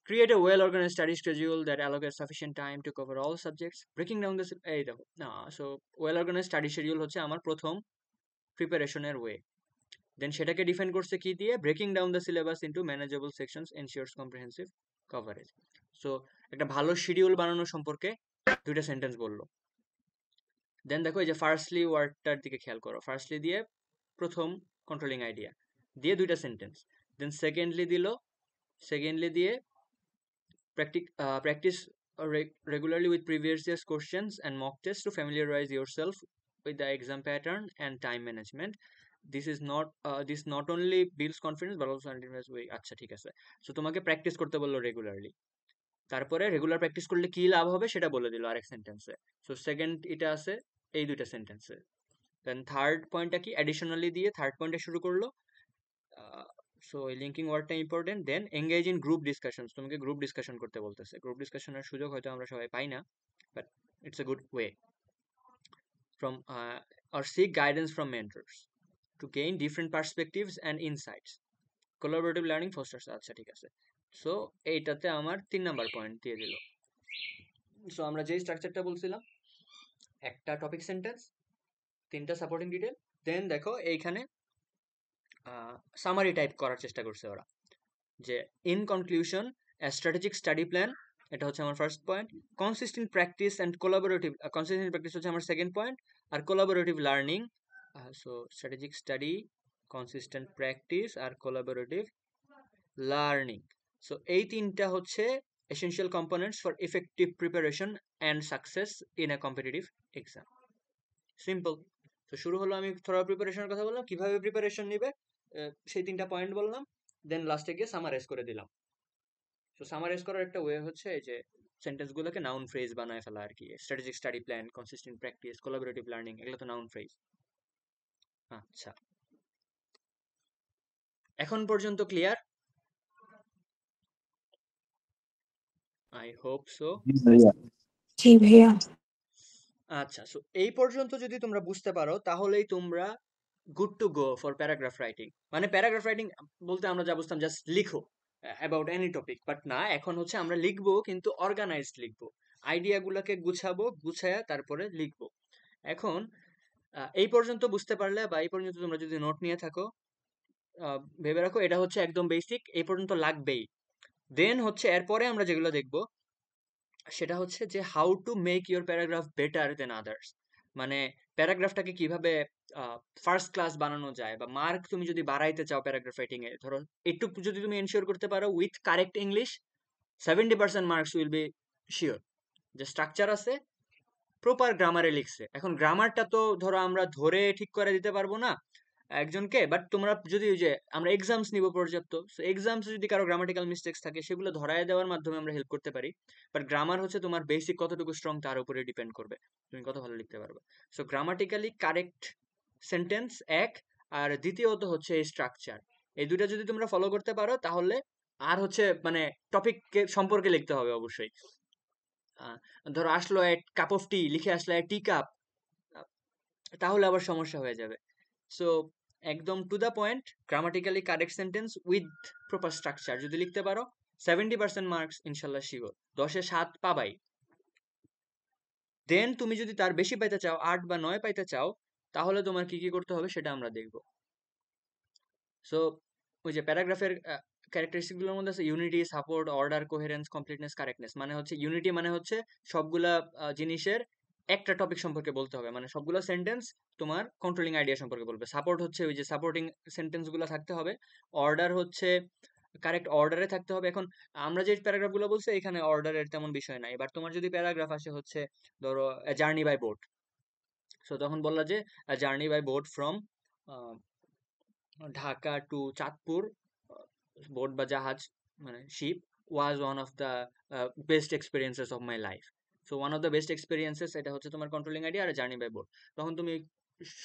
create a well organized study schedule that allocates sufficient time to cover all subjects, breaking down the এই দেখো না, so well organized study schedule হচ্ছে আমার প্রথম প্রিপারেশনের ওয়ে। দেন সেটাকে ডিফাইন করছে কি দিয়ে, breaking down the syllabus into manageable sections ensures comprehensive coverage. So একটা ভালো শিডিউল বানানো সম্পর্কে দুইটা সেন্টেন্স বললো। দেন দেখো এই যে ফার্স্টলি ওয়ার্ডটার দিকে খেয়াল করো, ফার্স্টলি দিয়ে প্রথম কন্ট্রোলিং আইডিয়া দিয়ে দুইটা সেন্টেন্স, দেন সেকেন্ডলি দিয়ে practice regularly with previous year's questions and mock tests to familiarize yourself with the exam pattern and time management. This not only builds confidence but also continuous way. আচ্ছা ঠিক আছে, so তোমাকে practice করতে বললো regularly, তারপরে regular practice করলে কি লাভ হবে সেটা বলে দিল আরেক সেন্টেন্সে। সো সেকেন্ড এটা আছে এই দুইটা সেন্টেন্সে। দেন থার্ড পয়েন্টটা কি, অ্যাডিশনালি দিয়ে থার্ড পয়েন্টে শুরু করলো। সো এই লিঙ্কিং ওয়ার্ডটা important. Then engage in group discussions, তোমাকে গ্রুপ ডিসকাশন করতে বলতেছে। গ্রুপ ডিসকাশনের সুযোগ হয়তো আমরা সবাই পাই না, but it's a good way. From or seek guidance from mentors to gain different perspectives and insights. Collaborative learning fosters, আচ্ছা ঠিক আছে। সো এইটাতে আমার 3 নাম্বার পয়েন্ট দিয়ে দিল। সো আমরা যেই স্ট্রাকচারটা বলছিলাম, একটা টপিক সেন্টেন্স, 3টা সাপোর্টিং ডিটেল, দেন দেখো এইখানে সামারি টাইপ করার চেষ্টা করছে ওরা, যে in conclusion strategic study plan, এটা হচ্ছে আমার first point. Consistent practice and collaborative, consistent practice হচ্ছে আমার সেকেন্ড পয়েন্ট, আর collaborative learning. So strategic study, consistent practice আর কোলাবোরেটিভ লার্নিং। সো এই 3টা হচ্ছে essential components for effective preparation and success in a competitive exam. Simple. তো শুরু হলো, আমি থরো প্রিপারেশনের কথা বললাম, কিভাবে প্রিপারেশন নিবে সেই 3টা পয়েন্ট বললাম, দেন লাস্টে গিয়ে সামারাইজ করে দিলাম। সো সামারাইজ করার একটা ওয়ে হচ্ছে এই যে সেন্টেন্সগুলোকে নাউন ফ্রেজ বানায় ফেলা আর কি। Strategic study plan, consistent practice, collaborative learning, এগুলো তো নাউন ফ্রেজ। আচ্ছা, এখন পর্যন্ত ক্লিয়ার? I hope so. জি ভাইয়া। আচ্ছা, সো এই পর্যন্ত যদি তোমরা বুঝতে পারো তাহলেই তোমরা good to go for paragraph writing. মানে প্যারাগ্রাফ রাইটিং বলতে আমরা যা বুঝতাম জাস্ট লিখো অ্যাবাউট এনি টপিক, বাট না, এখন হচ্ছে আমরা লিখবো কিন্তু অর্গানাইজড লিখবো, আইডিয়াগুলোকে গুছাবো, গুছায়া তারপরে লিখবো। এখন এই পর্যন্ত বুঝতে পারলে বা এই পর্যন্ত তোমরা যদি নোট নিয়ে থাকো, ভেবে রাখো এটা হচ্ছে একদম বেসিক, এই পর্যন্ত লাগবেই। দেন হচ্ছে এরপরে আমরা যেগুলো দেখবো সেটা হচ্ছে যে how to make your paragraph better then others, মানে প্যারাগ্রাফটাকে কিভাবে ফার্স্ট ক্লাস বানানো যায়, বা মার্ক তুমি যদি বাড়াইতে চাও প্যারাগ্রাফ রাইটিং এ, ধরো একটু যদি তুমি এনশিওর করতে পারো with correct English, 70% marks will be sure. যে স্ট্রাকচার আছে, প্রপার গ্রামারে লিখছে। এখন গ্রামারটা তো ধরো আমরা ধরে ঠিক করে দিতে পারবো না একজনকে, বাট তোমরা যদি ওই যে আমরা এক্সামস নিব পর্যাপ্ত, সো এক্সামস যদি কারো গ্রামাটিক্যাল মিস্টেক্স থাকে সেগুলো ধরায় দেওয়ার মাধ্যমে আমরা হেল্প করতে পারি। বাট গ্রামার হচ্ছে তোমার বেসিক কতটুকু স্ট্রং তার উপরে ডিপেন্ড করবে, তুমি কত ভালো লিখতে পারবে। সো গ্রামাটিক্যালি কারেক্ট সেন্টেন্স এক, আর দ্বিতীয়ত হচ্ছে এই স্ট্রাকচার, এই দুইটা যদি তোমরা ফলো করতে পারো তাহলে, আর হচ্ছে মানে টপিক সম্পর্কে লিখতে হবে অবশ্যই। ধরো আসলো কাপ অফ টি, লিখে আসলো টি কাপ, তাহলে আবার সমস্যা হয়ে যাবে। সো একদম to the point, grammatically correct sentence with proper structure যদি লিখতে পারো, 70% মার্কস ইনশাল্লাহ শিওর, 10-এ 7 পাবাই। দেন তুমি যদি তার বেশি পাইতে চাও, 8 বা 9 পাইতে চাও, তাহলে তোমার কি কি করতে হবে সেটা আমরা দেখব। সো ওই যে প্যারাগ্রাফের ক্যারেক্টারিস্টিক গুলোর মধ্যে আছে unity, support, order, coherence, completeness, correctness. মানে হচ্ছে ইউনিটি মানে হচ্ছে সবগুলা জিনিসের একটা টপিক সম্পর্কে বলতে হবে, মানে সবগুলো সেন্টেন্স তোমার কন্ট্রোলিং আইডিয়া সম্পর্কে বলবে। সাপোর্ট হচ্ছে ওই যে সাপোর্টিং সেন্টেন্স গুলো থাকতে হবে। অর্ডার হচ্ছে কারেক্ট অর্ডারে থাকতে হবে। এখন আমরা যে প্যারাগ্রাফ গুলো বলছি এখানে অর্ডারের তেমন বিষয় নাই, এবার তোমার যদি প্যারাগ্রাফ আসে হচ্ছে ধরো জার্নি বাই বোট, সো তখন বললা যে journey by boat from Dhaka to Chandpur, boat বা জাহাজ মানে ship, was one of the best experiences of my life. So one of the best experiences, এটা হচ্ছে তোমার কন্ট্রোলিং আইডিয়া। আর জার্নি বাই বোট, তখন তুমি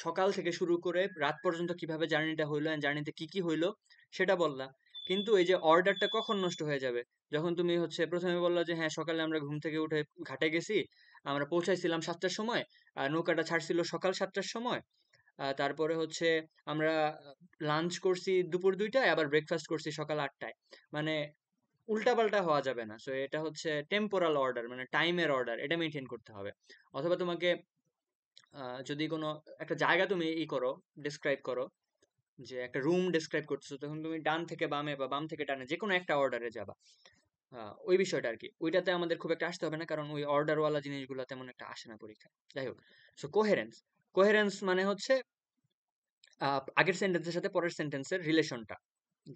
সকাল থেকে শুরু করে রাত পর্যন্ত কিভাবে জার্নিটা হইলো, জার্নিতে কি কি হইলো সেটা বললা। কিন্তু এই যে অর্ডারটা কখন নষ্ট হয়ে যাবে, যখন তুমি হচ্ছে প্রথমে বললা যে হ্যাঁ সকালে আমরা ঘুম থেকে উঠে ঘাটে গেছি, আমরা পৌঁছাইছিলাম 7টার সময়, আর নৌকাটা ছাড়ছিল সকাল 7টার সময়, তারপরে হচ্ছে আমরা লাঞ্চ করছি দুপুর 2টায়, আবার ব্রেকফাস্ট করছি সকাল 8টায়। মানে উল্টাপাল্টা হওয়া যাবে না। সো এটা হচ্ছে টেম্পোরাল অর্ডার, মানে টাইমের অর্ডার, এটা মেনটেন করতে হবে। অথবা তোমাকে যদি কোনো একটা জায়গা তুমি করো, ডিসক্রাইব করো, যে একটা রুম ডিসক্রাইব করতেছো, তখন তুমি ডান থেকে বামে বা বাম থেকে ডানে যে কোনো একটা অর্ডারে যাবা। ওই বিষয়টা আর কি, ওইটাতে আমাদের খুব একটা আসতে হবে না, কারণ ওই অর্ডারওয়ালা জিনিসগুলো তেমন একটা আসে না পরীক্ষায়। যাই হোক, সো কোহেরেন্স, কোহেরেন্স মানে হচ্ছে আগের সেন্টেন্সের সাথে পরের সেন্টেন্সের রিলেশনটা,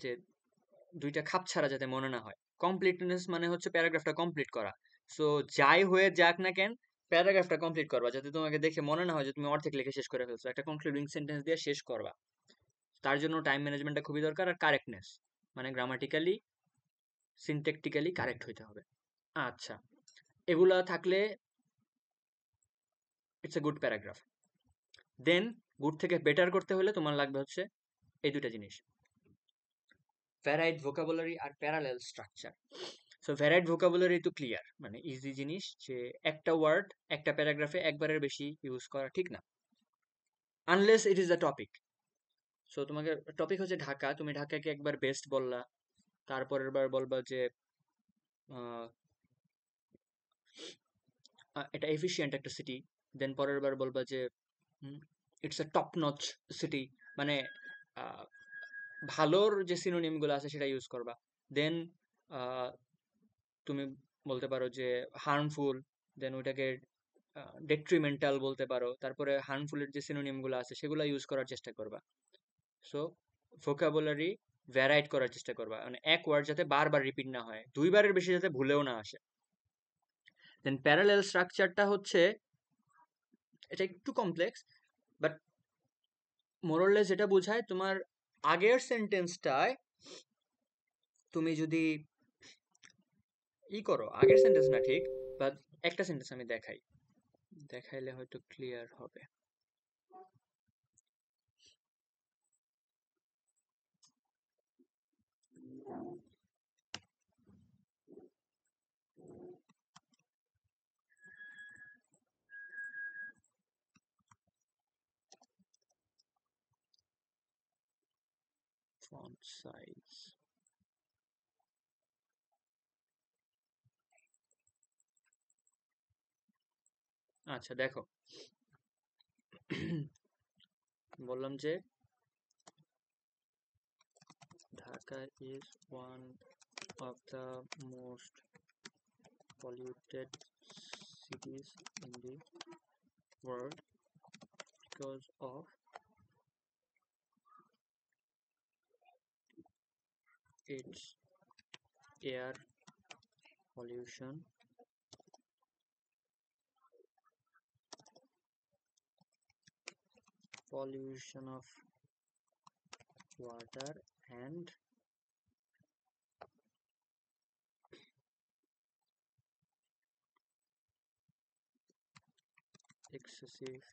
যে দুইটা খাপ ছাড়া যাতে মনে না হয়। কমপ্লিটনেস মানে হচ্ছে প্যারাগ্রাফটা কমপ্লিট করা। সো যাই হয়ে যাক না কেন, প্যারাগ্রাফটা কমপ্লিট করবা, যাতে তোমাকে দেখে মনে না হয় যে তুমি অর্ধেক লিখে শেষ করে ফেলছো। একটা কনক্লুডিং সেন্টেন্স দিয়ে শেষ করবা। তার জন্য টাইম ম্যানেজমেন্টটা খুবই দরকার। আর কারেক্টনেস মানে গ্রামাটিক্যালি, সিনট্যাকটিক্যালি কারেক্ট হইতে হবে। আচ্ছা, এগুলা থাকলে it's a good paragraph. Then good থেকে বেটার করতে হলে তোমার লাগবে হচ্ছে এই দুটা জিনিস, ভ্যারাইড ভোকাবুলারি আর parallel structure. So varied vocabulary তো ক্লিয়ার, মানে ইজি জিনিস, যে একটা ওয়ার্ড একটা প্যারাগ্রাফে একবারের বেশি ইউজ করা ঠিক না, unless it is a topic. So তোমাকে টপিক হচ্ছে ঢাকা, তুমি ঢাকাকে একবার বেস্ট বললা, তারপরের বার বলবা যে এটা এফিশিয়েন্ট একটা সিটি, দেন পরের বার বলবা যে it's a top notch city, মানে ভালোর যে সিনোনিম গুলো আছে সেটা ইউজ করবা। দেন তুমি বলতে পারো যে হার্মফুল, দেন ওইটাকে ডেট্রিমেন্টাল বলতে পারো। তারপরে হার্মফুলের যে সিনোনিম গুলো আছে সেগুলো ইউজ করার চেষ্টা করবা। সো ভোকাবুলারি ভ্যারাইড করার চেষ্টা করবা, মানে এক ওয়ার্ড যাতে বারবার রিপিট না হয়, দুইবারের বেশি যাতে ভুলেও না আসে। দেন প্যারালেল স্ট্রাকচারটা হচ্ছে, এটা একটু কমপ্লেক্স, বাট মোরলেস যেটা বোঝায়, তোমার আগের সেন্টেন্সটায় তুমি যদি করো, আগের সেন্টেন্স না ঠিক, বাট একটা সেন্টেন্স আমি দেখাইলে হয়তো ক্লিয়ার হবে। ফন্ট সাইজ, আচ্ছা দেখো, বললাম যে Dhaka is one of the most polluted cities in the world because of its air pollution, pollution of water, and excessive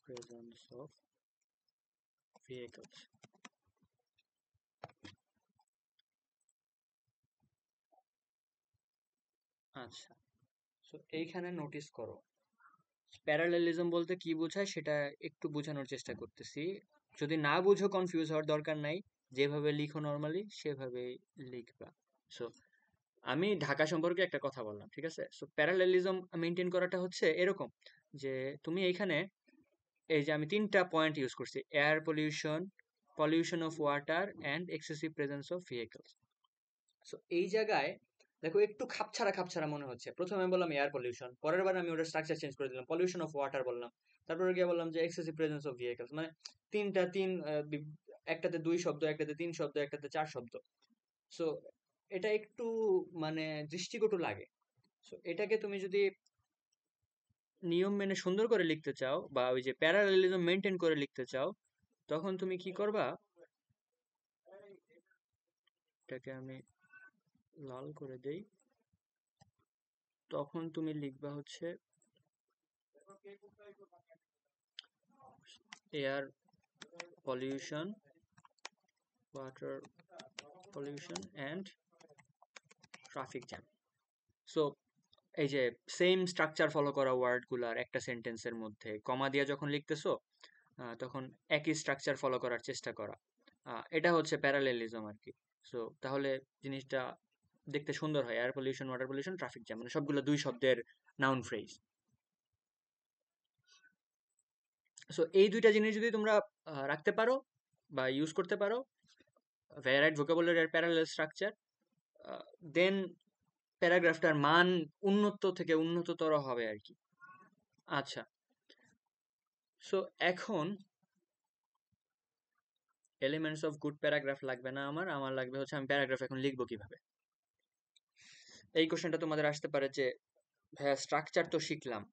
presence of vehicles. আচ্ছা, সো এইখানে নোটিস করো, প্যারালেলিজম বলতে কি বোঝায় সেটা একটু বোঝানোর চেষ্টা করতেছি। যদি না বুঝো, কনফিউজ হওয়ার দরকার নাই, যেভাবে লিখো নর্মালি সেভাবেই লিখবা। সো আমি ঢাকা সম্পর্কে একটা কথা বললাম, ঠিক আছে? সো প্যারালেলিজম মেনটেন করাটা হচ্ছে এরকম, যে তুমি এইখানে এই যে আমি 3টা পয়েন্ট ইউজ করছি, air pollution, pollution of water and excessive presence of vehicles. So এই জায়গায় দেখো একটু খাপছাড়া মনে হচ্ছে। প্রথমে আমি বললাম এয়ার পলিউশন, পরের বার আমি ওটা স্ট্রাকচার চেঞ্জ করে দিলাম, পলিউশন অফ ওয়াটার বললাম, তারপরে গিয়ে বললাম যে এক্সেসিভ প্রেজেন্স অফ ভেহিকলস। মানে একটাতে 2 শব্দ, একটাতে 3 শব্দ, একটাতে 4 শব্দ। সো এটা একটু মানে দৃষ্টিকটু লাগে। সো এটাকে তুমি যদি নিয়ম মেনে সুন্দর করে লিখতে চাও, বা ওই যে প্যারালেলিজম মেনটেন করে লিখতে চাও, তখন তুমি কি করবা, এটাকে আমি লাল করে দেই, তখন তুমি লিখবা হচ্ছে air pollution, water pollution and traffic jam. So এই যে সেম স্ট্রাকচার ফলো করা ওয়ার্ডগুলার একটা সেন্টেন্সের মধ্যে কমা দিয়ে যখন লিখতেছো, তখন একই স্ট্রাকচার ফলো করার চেষ্টা করা। এটা হচ্ছে প্যারালেলিজম আর কি। সো তাহলে জিনিসটা দেখতে সুন্দর হয়। Air pollution, water pollution, traffic jam, মানে সবগুলো 2 শব্দের নাউন ফ্রেজ। সো এই 2টা জিনিস যদি তোমরা রাখতে পারো বা ইউজ করতে পারো, ভ্যারাইড ভোকাবুলারি আর প্যারালেল স্ট্রাকচার, দেন প্যারাগ্রাফটার মান উন্নত থেকে উন্নততর হবে আর কি। আচ্ছা, সো এখন এলিমেন্টস অফ গুড প্যারাগ্রাফ লাগবে না আমার লাগবে হচ্ছে আমি প্যারাগ্রাফ এখন লিখবো কিভাবে। এই কোশ্চেনটা তোমাদের আসতে পারে যে ভাইয়া স্ট্রাকচার তো শিখলাম,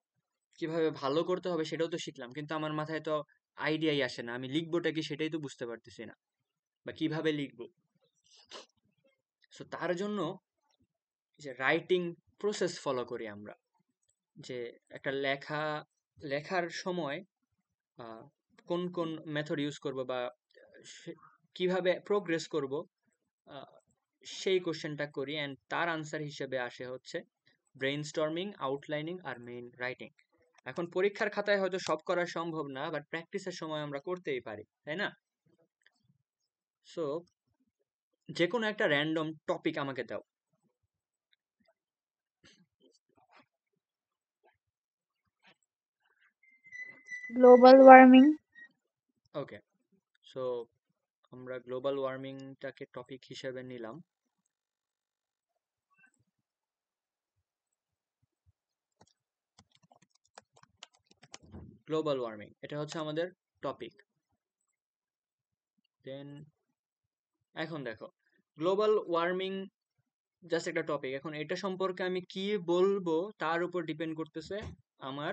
কিভাবে ভালো করতে হবে সেটাও তো শিখলাম, কিন্তু আমার মাথায় তো আইডিয়াই আসে না, আমি লিখবোটা কি সেটাই তো বুঝতে পারতেছি না, বা কিভাবে লিখবো। সো তার জন্য যে রাইটিং প্রসেস ফলো করি আমরা, যে একটা লেখার সময় কোন কোন মেথড ইউজ করব বা কিভাবে প্রোগ্রেস করব, সেই কোশ্চেনটা করি, অ্যান্ড তার আনসার হিসেবে আসে হচ্ছে ব্রেইনস্টর্মিং, আউটলাইনিং আর মেইন রাইটিং। এখন পরীক্ষার খাতায় হয়তো সব করা সম্ভব না, বাট প্র্যাকটিসের সময় আমরা করতেই পারি, তাই না? সো যে কোনো একটা র্যান্ডম টপিক আমাকে দাও। Global warming. ওকে, সো আমরা গ্লোবাল ওয়ার্মিংটাকে টপিক হিসেবে নিলাম। গ্লোবাল ওয়ার্মিং এটা হচ্ছে আমাদের টপিক। দেন এখন দেখো, গ্লোবাল ওয়ার্মিং জাস্ট একটা টপিক, এখন এটা সম্পর্কে আমি কি বলবো তার উপর ডিপেন্ড করতেছে আমার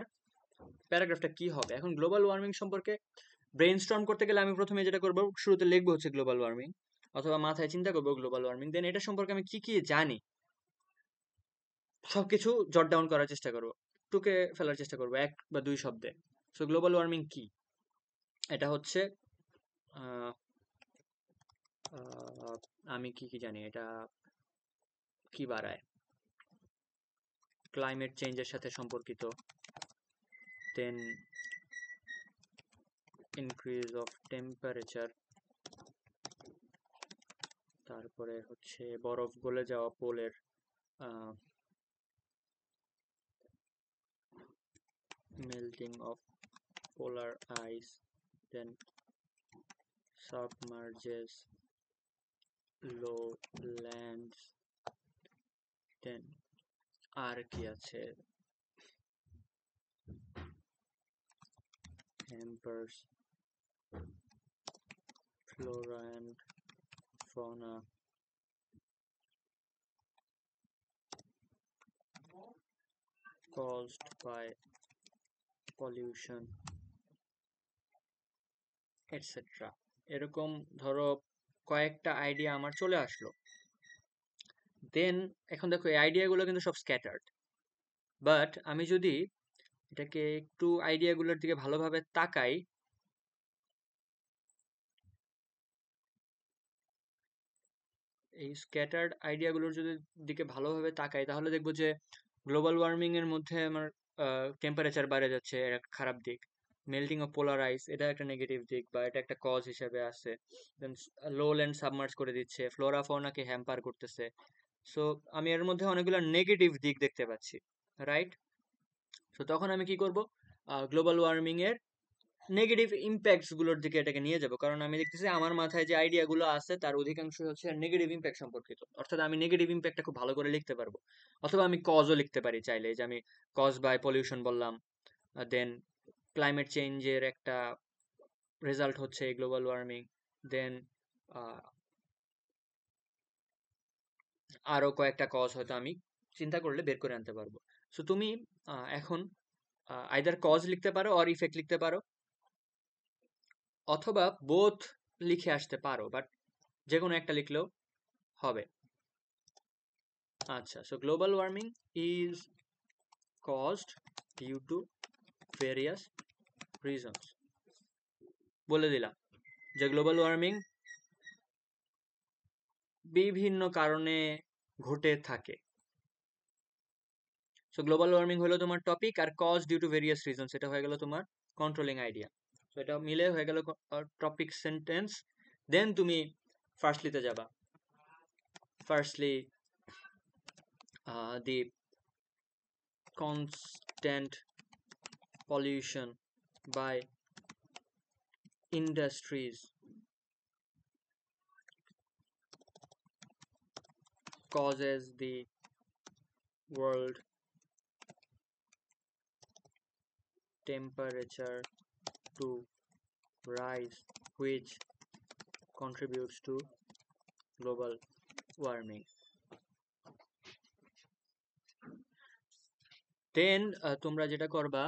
প্যারাগ্রাফটা কি হবে। এখন গ্লোবাল ওয়ার্মিং সম্পর্কে ব্রেইনস্টর্ম করতে গেলে আমি প্রথমে যেটা করবো, শুরুতে লিখবো হচ্ছে গ্লোবাল ওয়ার্মিং, অথবা মাথায় চিন্তা করবো গ্লোবাল ওয়ার্মিং, দেন এটা সম্পর্কে আমি কি কি জানি সবকিছু জট ডাউন করার চেষ্টা করবো, টুকে ফেলার চেষ্টা করবো 1 বা 2 শব্দে। সো গ্লোবাল ওয়ার্মিং কি, এটা হচ্ছে আমি কি কি জানি, এটা কি বাড়ায়, ক্লাইমেট চেঞ্জের সাথে সম্পর্কিত, দেন ইনক্রিজ অফ টেম্পারেচার, তারপরে হচ্ছে বরফ গলে যাওয়া পোলের melting of polar ice, then submerges low lands, then আর কি আছে, hampers flora and fauna, caused by pollution, etc. এরকম ধরো কয়েকটা আইডিয়া আমার চলে আসলো। দেন এখন দেখো এই আইডিয়াগুলো কিন্তু সব স্ক্যাটার্ড, বাট আমি যদি এটাকে একটু আইডিয়াগুলোর দিকে ভালোভাবে তাকাই, এই স্ক্যাটার্ড আইডিয়াগুলোর যদি দিকে ভালোভাবে তাকাই, তাহলে দেখবো যে গ্লোবাল ওয়ার্মিং এর মধ্যে আমার টেম্পারেচার বেড়ে যাচ্ছে, এটা একটা খারাপ দিক। মেল্টিং অফ পোলার আইস, এটা একটা নেগেটিভ দিক, বা এটা একটা কজ হিসেবে আছে। দেন লো ল্যান্ড সাবমার্জ করে দিচ্ছে, ফ্লোরা ফৌনাকে হ্যাম্পার করতেছে। সো আমি এর মধ্যে অনেকগুলো নেগেটিভ দিক দেখতে পাচ্ছি, রাইট? সো তখন আমি কি করব, গ্লোবাল ওয়ার্মিং এর নেগেটিভ ইম্প্যাক্টস গুলোর দিকে এটাকে নিয়ে যাব, কারণ আমি দেখতেছি আমার মাথায় যে আইডিয়াগুলো আছে তার অধিকাংশ হচ্ছে নেগেটিভ ইম্প্যাক্ট সম্পর্কিত, অর্থাৎ আমি নেগেটিভ ইম্প্যাক্টটা খুব ভালো করে লিখতে পারবো। অথবা আমি কজও লিখতে পারি চাইলে, যে আমি কজ বাই পলিউশন বললাম, দেন ক্লাইমেট চেঞ্জের একটা রেজাল্ট হচ্ছে গ্লোবাল ওয়ার্মিং, দেন আরো কয়েকটা কজ হয়তো আমি চিন্তা করলে বের করে আনতে পারবো। সো তুমি এখন আইদার কজ লিখতে পারো অর ইফেক্ট লিখতে পারো, অথবা বোথ লিখে আসতে পারো, বাট যে কোনো একটা লিখলেও হবে। আচ্ছা, so global warming is caused due to various reasons, বলে দিলাম যে গ্লোবাল ওয়ার্মিং বিভিন্ন কারণে ঘটে থাকে। সো গ্লোবাল ওয়ার্মিং হলো তোমার টপিক, আর cause due to various reasons এটা হয়ে গেল তোমার কন্ট্রোলিং আইডিয়া। তো এটা মিলে হয়ে গেল টপিক সেন্টেন্স। দেন তুমি ফার্স্টলিতে যাবা। Firstly the constant pollution by industries causes the world temperature to rise, which contributes to global warming. Then তোমরা যেটা করবা,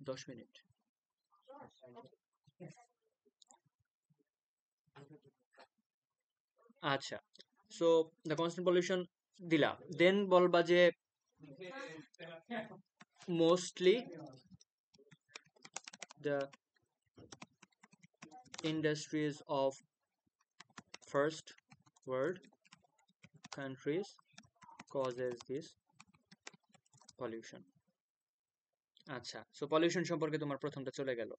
10 মিনিট। আচ্ছা, সো দ্য কনস্ট্যান্ট পলিউশন দিলা, দেন বলবা যে mostly the industries of first world countries causes this pollution. আচ্ছা, so pollution সম্পর্কে তোমার প্রথমটা চলে গেল।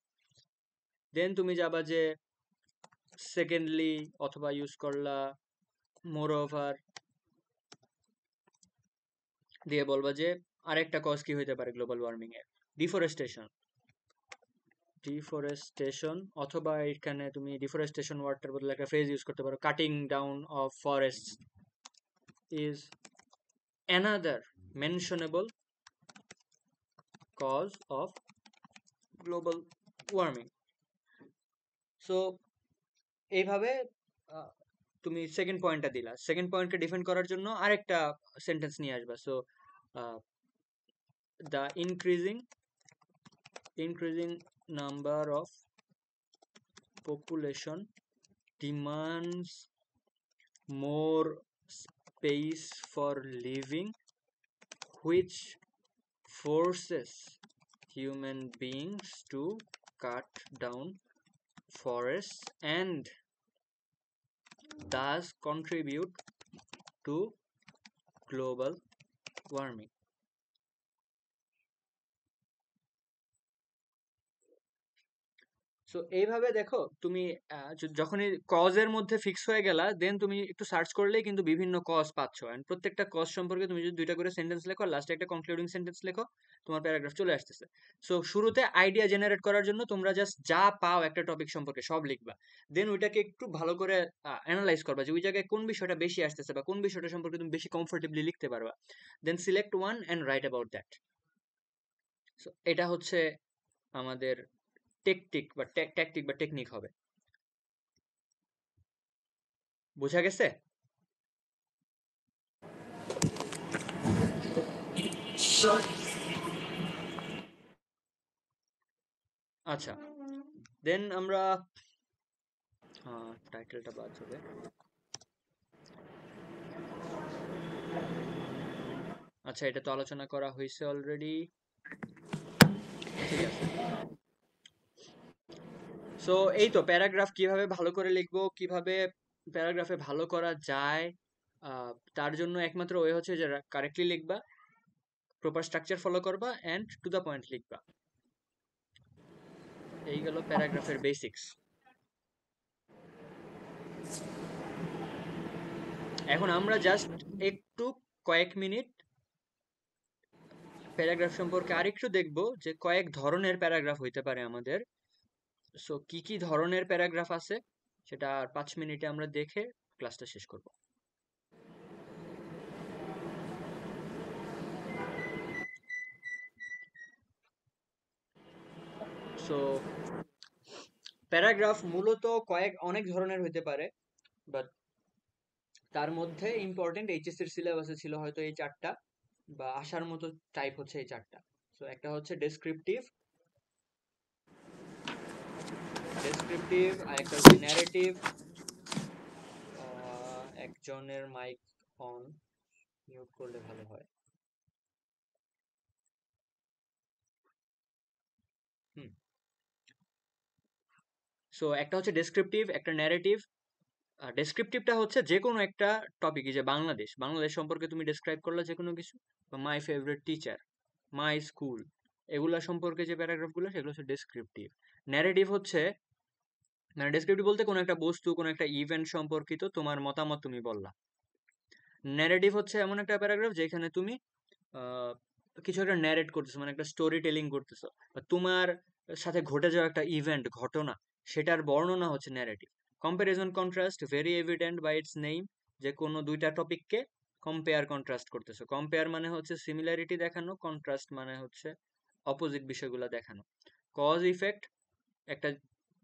দেন তুমি যাবা যে সেকেন্ডলি অথবা ইউজ করলা মোর ওভার দিয়ে বলবা যে আরেকটা কজ কি হইতে পারে গ্লোবাল ওয়ার্মিং এর, ডিফরেস্টেশন। ডিফরেস্টেশন অথবা এখানে তুমি ডিফরেস্টেশন ওয়ার্ডটার বদলে একটা ফ্রেজ ইউজ করতে পারো, cutting down of forest is another mentionable cause of global warming. So এইভাবে তুমি সেকেন্ড পয়েন্টটা দিলা। সেকেন্ড পয়েন্টকে ডিফেন্ড করার জন্য আরেকটা সেন্টেন্স নিয়ে আসবা। So the increasing number of population demands more space for living, which forces human beings to cut down forests and thus contribute to global warming. So এইভাবে দেখো তুমি যখনই কজের মধ্যে ফিক্স হয়ে গেলা, দেন তুমি একটু সার্চ করলেই কিন্তু বিভিন্ন কজ পাচ্ছ। এন্ড প্রত্যেকটা কজ সম্পর্কে তুমি যদি 2টা করে সেন্টেন্স লেখো, লাস্টে একটা কনক্লুডিং সেন্টেন্স লেখো, তোমার প্যারাগ্রাফ চলে আসতেছে। সো শুরুতে আইডিয়া জেনারেট করার জন্য তোমরা জাস্ট যা পাও একটা টপিক সম্পর্কে সব লিখবা। দেন ওইটাকে একটু ভালো করে অ্যানালাইজ করবা যে ওই জায়গায় কোন বিষয়টা বেশি আসতেছে বা কোন বিষয়টা সম্পর্কে তুমি বেশি কমফোর্টেবলি লিখতে পারবা। Then select one and write about that. So এটা হচ্ছে আমাদের ট্যাকটিক বা টেকনিক হবে। বোঝা গেছে? আচ্ছা, দেন আমরা টাইটেলটা বাদ হবে। আচ্ছা, এটা তো আলোচনা করা হয়েছে অলরেডি, ঠিক আছে। সো এই তো প্যারাগ্রাফ কিভাবে ভালো করে লিখবো, কিভাবে প্যারাগ্রাফে ভালো করা যায়, তার জন্য একমাত্র ওয়ে হচ্ছে যে কারেক্টলি লিখবা, প্রপার স্ট্রাকচার ফলো করবা এন্ড টু দ্য পয়েন্ট লিখবা। এই গেল প্যারাগ্রাফের বেসিক্স। এখন আমরা জাস্ট একটু কয়েক মিনিট প্যারাগ্রাফ সম্পর্কে আরেকটু দেখবো যে কয়েক ধরনের প্যারাগ্রাফ হইতে পারে আমাদের। সো কি কি ধরনের প্যারাগ্রাফ আছে সেটা 5 মিনিটে আমরা দেখে ক্লাসটা শেষ করব। সো প্যারাগ্রাফ মূলত অনেক ধরনের হইতে পারে, বাট তার মধ্যে ইম্পর্টেন্ট এইচএসসি এর সিলেবাসে ছিল হয়তো এই 4টা, বা আসার মতো টাইপ হচ্ছে এই 4টা। সো একটা হচ্ছে ডেসক্রিপটিভ, আরেকটা হচ্ছে ন্যারেটিভ। একজনের মাইক অন মিউট করলে ভালো হয়। সো একটা হচ্ছে ডেসক্রিপটিভ, একটা ন্যারেটিভ। ডেসক্রিপটিভটা হচ্ছে যে কোনো একটা টপিক, যে বাংলাদেশ সম্পর্কে তুমি ডেসক্রাইব করলে যে কোনো কিছু, বা my favourite teacher, my school, এগুলা সম্পর্কে যে প্যারাগ্রাফগুলো সেগুলো হচ্ছে ডেসক্রিপটিভ। ন্যারেটিভ হচ্ছে, মানে ডেসক্রিপটিভ বলতে কোনো একটা বস্তু, কোনো একটা ইভেন্ট সম্পর্কিত তোমার মতামত তুমি বললা। ন্যারেটিভ হচ্ছে এমন একটা প্যারাগ্রাফ যেখানে তুমি কিছু একটা ন্যারেট করতেছো, মানে একটা স্টোরি টেলিং করতেছো, বা তোমার সাথে ঘটে যাওয়া একটা ইভেন্ট, ঘটনা, সেটার বর্ণনা হচ্ছে narrative. Comparison contrast very evident by its name, যে কোনো দুইটা টপিককে কম্পেয়ার কন্ট্রাস্ট করতেছো। কম্পেয়ার মানে হচ্ছে সিমিলারিটি দেখানো, কন্ট্রাস্ট মানে হচ্ছে অপোজিট বিষয়গুলো দেখানো। কজ ইফেক্ট, একটা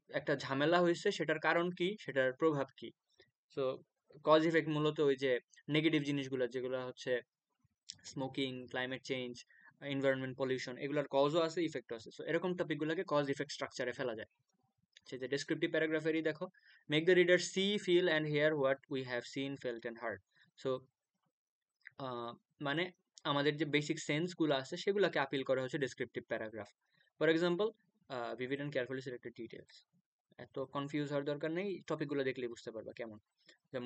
একটা ঝামেলা হয়েছে, সেটার কারণ কি, সেটার প্রভাব কি। সো কজ ইফেক্ট মূলত ওই যে নেগেটিভ জিনিসগুলো, যেগুলো হচ্ছে smoking, climate change, environment pollution, এগুলোর কজও আছে, ইফেক্টও আছে। সো এরকম টপিকগুলোকে কজ ইফেক্ট স্ট্রাকচারে ফেলা যায়। সে যে ডেসক্রিপটিভ প্যারাগ্রাফেরই দেখো, make the reader see, feel and hear what we have seen, felt and heard. So মানে আমাদের যে বেসিক সেন্সগুলো আছে সেগুলোকে আপিল করা হচ্ছে descriptive paragraph. For example, vivid and carefully selected details. এত কনফিউজ হওয়ার দরকার নেই, টপিকগুলো দেখলেই বুঝতে পারবা কেমন।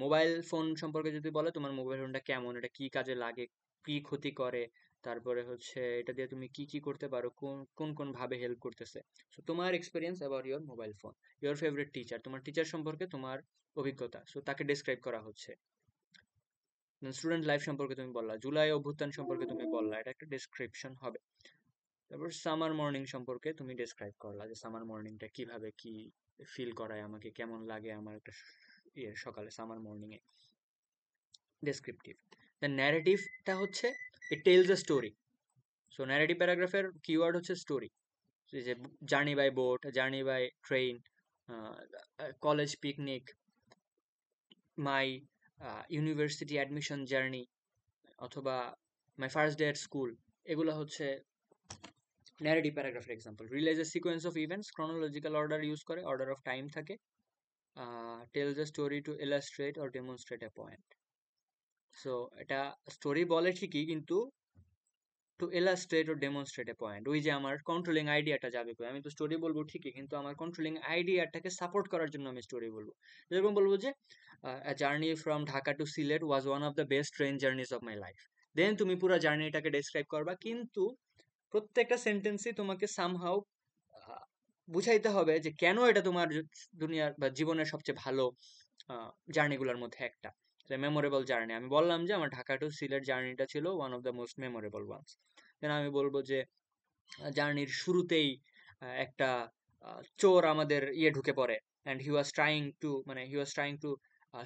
মোবাইল ফোন সম্পর্কে যদি বলে, তোমার মোবাইল ফোনটা কেমন, এটা কি কাজে লাগে, কি ক্ষতি করে, তারপরে হচ্ছে এটা দিয়ে তুমি কি কি করতে পারো, কোন কোন কোন ভাবে হেল্প করতেছে। সো তোমার experience about your mobile phone. Your favourite teacher, তোমার টিচার সম্পর্কে তোমার অভিজ্ঞতা, সো তাকে ডেসক্রাইব করা হচ্ছে। স্টুডেন্ট লাইফ সম্পর্কে তুমি বললা, জুলাই অভ্যুত্থান সম্পর্কে তুমি বললা, এটা একটা ডেসক্রিপশন হবে। তারপর সামার মর্নিং সম্পর্কে তুমি ডেসক্রাইব করলা, যে সামার মর্নিংটা কিভাবে কি ফিল করায় আমাকে, কেমন লাগে আমার একটা সকালে সামার মর্নিং এ। ডেসক্রিপটিভ। দ্য ন্যারেটিভটা হচ্ছে it tells a story. So narrative প্যারাগ্রাফের কিওয়ার্ড হচ্ছে স্টোরি। যে journey by boat, journey by train, college picnic, my university admission journey, অথবা my first day at school, এগুলো হচ্ছে ন্যারেটিভ প্যারাগ্রাফের example. Realise a sequence of events, chronological order use করে, order of time থাকে। Tells a story to illustrate or demonstrate a point. So এটা story বলে ঠিকই, কিন্তু টু ইলাস্ট্রেট ও ডেমনস্ট্রেট এ পয়েন্ট, ওই যে আমার কন্ট্রোলিং আইডিয়াটা যাবে কই। আমি তো স্টোরি বলবো ঠিকই, কিন্তু আমার কন্ট্রোলিং আইডিয়াটাকে সাপোর্ট করার জন্য আমি স্টোরি বলবো। যেরকম বলবো যে journey from Dhaka to Sylhet was one of the best train journeys of my life. Then তুমি পুরো জার্নিটাকে ডেসক্রাইব করবা, কিন্তু প্রত্যেকটা সেন্টেন্সই তোমাকে সামহাউ বুঝাইতে হবে যে কেন এটা তোমার দুনিয়ার বা জীবনের সবচেয়ে ভালো জার্নিগুলোর মধ্যে একটা, মেমোরেবল জার্নি। আমি বললাম যে আমার ঢাকা টু সিলেট জার্নিটা ছিল one of the most memorable ones. Then আমি বলবো যে জার্নির শুরুতেই একটা চোর আমাদের ঢুকে পড়ে, and he was trying to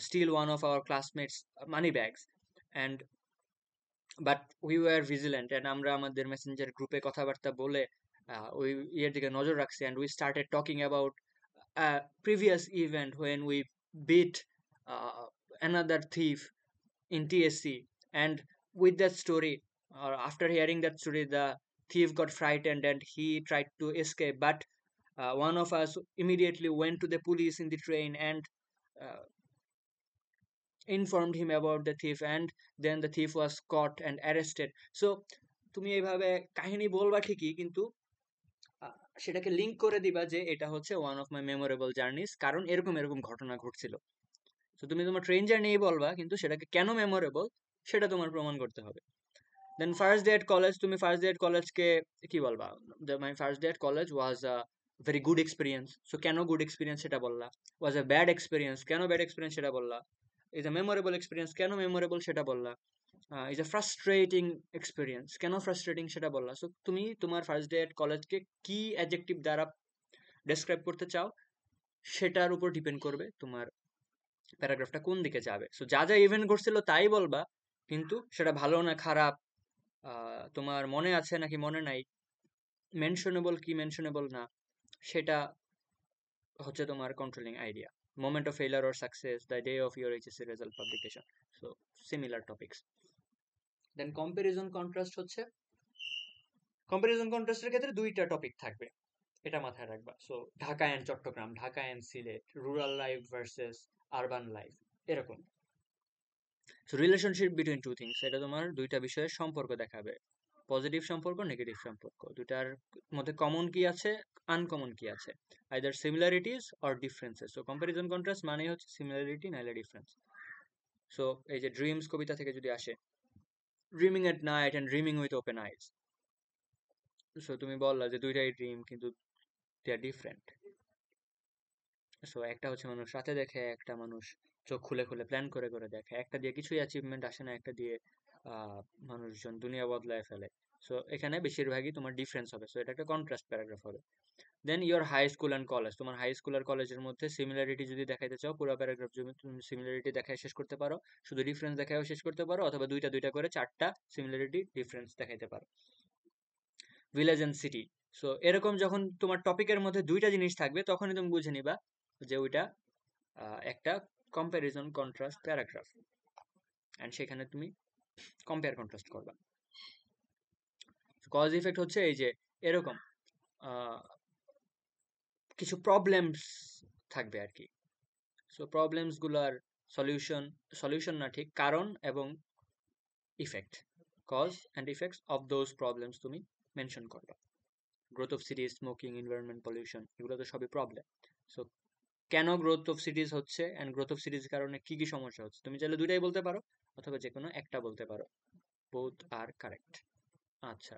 steal one of our classmates money bags, and but we were vigilant, and আমরা আমাদের মেসেঞ্জার গ্রুপে কথাবার্তা বলে ওই দিকে নজর রাখছি, and we started talking about previous event when we beat another thief in TSC, and with that story, or after hearing that story, the thief got frightened and he tried to escape, but one of us immediately went to the police in the train and uh, informed him about the thief, and then the thief was caught and arrested. So তুমি এইভাবে কাহিনী বলবা ঠিকই, কিন্তু সেটাকে link করে দিবা যে এটা হচ্ছে one of my memorable journeys, কারণ এরকম এরকম ঘটনা ঘটছিল। তো তুমি তোমার ট্রেন জার্নি বলবা, কিন্তু সেটাকে কেন মেমোরেবল সেটা তোমার প্রমাণ করতে হবে। দেন ফার্স্ট ডে এট কলেজ, তুমি ফার্স্ট ডে এট কলেজকে কি বলবা, মাই first day Ed college was a very good experience. So কেন গুড এক্সপিরিয়েন্স সেটা বললা। ওয়াজ আ ব্যাড এক্সপিরিয়েন্স, কেন ব্যাড এক্সপিরিয়েন্স সেটা বললা। ইজ আ মেমোরেবল এক্সপিরিয়েন্স, কেন মেমোরেবল সেটা বললা। ইজ আ ফ্রাস্ট্রেটিং এক্সপিরিয়েন্স, কেন ফ্রাস্ট্রেটিং সেটা বললা। সো তুমি তোমার ফার্স্ট ডে এট কলেজকে কি অ্যাডজেক্টিভ দ্বারা ডেসক্রাইব করতে চাও সেটার উপর ডিপেন্ড করবে তোমার প্যারাগ্রাফটা কোন দিকে যাবে। সো যা যা ইভেন্ট ঘটছিল তাই বলবা, কিন্তু সেটা ভালো না খারাপ, তোমার মনে আছে নাকি মনে নাই, মেনশনেবল কি মেনশনেবল না, সেটা হচ্ছে তোমার controlling idea. Moment of failure or success, the day of your HSC result publication. So similar topics. Then comparison contrast হচ্ছে, কম্পারিজন কন্ট্রাস্টের ক্ষেত্রে দুইটা টপিক থাকবে, এটা মাথায় রাখবা। So Dhaka and Chittagong, Dhaka and Sylhet, rural life versus urban life, এরকম। So relationship between two things, এটা তোমার দুইটা বিষয়ের সম্পর্ক দেখাবে, পজিটিভ সম্পর্ক, নেগেটিভ সম্পর্ক, দুইটার মধ্যে কমন কি আছে, আনকমন কি আছে, either similarities or differences. So comparison contrast মানে হচ্ছে সিমিলারিটি নাইলে ডিফারেন্স। সো এই যে ড্রিমস কবিতা থেকে যদি আসে, dreaming at night and dreaming with open eyes, so তুমি বললা যে দুইটাই ড্রিম, কিন্তু দে আর ডিফারেন্ট। সো একটা হচ্ছে মানুষ রাতে দেখে, একটা মানুষ চোখ খুলে খুলে প্ল্যান করে করে দেখে। একটা দিয়ে কিছুই অ্যাচিভমেন্ট আসে না, একটা দিয়ে আহ, মানুষজন দুনিয়া বদলায় ফেলে। সো এখানে বেশিরভাগই তোমার ডিফারেন্স হবে। সো এটা একটা কন্ট্রাস্ট প্যারাগ্রাফ হবে। Then your high school and college, তোমার হাই স্কুল আর কলেজের মধ্যে সিমিলারিটি যদি দেখাইতে চাও, পুরো প্যারাগ্রাফ যদি তুমি সিমিলারিটি দেখায় শেষ করতে পারো, শুধু ডিফারেন্স দেখায়ও শেষ করতে পারো, অথবা দুইটা দুইটা করে 4টা সিমিলারিটি ডিফারেন্স দেখাইতে পারো। ভিলেজ অ্যান্ড সিটি, সো এরকম যখন তোমার টপিকের মধ্যে দুইটা জিনিস থাকবে তখনই তুমি বুঝে নিবা যে ওইটা একটা কম্প্যারিজন কন্ট্রাস্ট প্যারাগ্রাফ, অ্যান্ড সেখানে তুমি কম্পেয়ার কন্ট্রাস্ট করবা। কজ ইফেক্ট হচ্ছে এই যে এরকম কিছু প্রবলেমস থাকবে আর কি। সো প্রবলেমস গুলার সলিউশন না, ঠিক কারণ এবং effect, cause and effects of those problems তুমি মেনশন করবা। Growth of cities, smoking, environment, pollution, এগুলো তো সবই প্রবলেম। সো কেন গ্রোথ অফ সিটিজ হচ্ছে অ্যান্ড গ্রোথ অফ সিটিজ কারণে কি কি সমস্যা হচ্ছে, তুমি চাইলে দুইটাই বলতে পারো অথবা যে কোনো একটা বলতে পারো, বোথ আর কারেক্ট। আচ্ছা,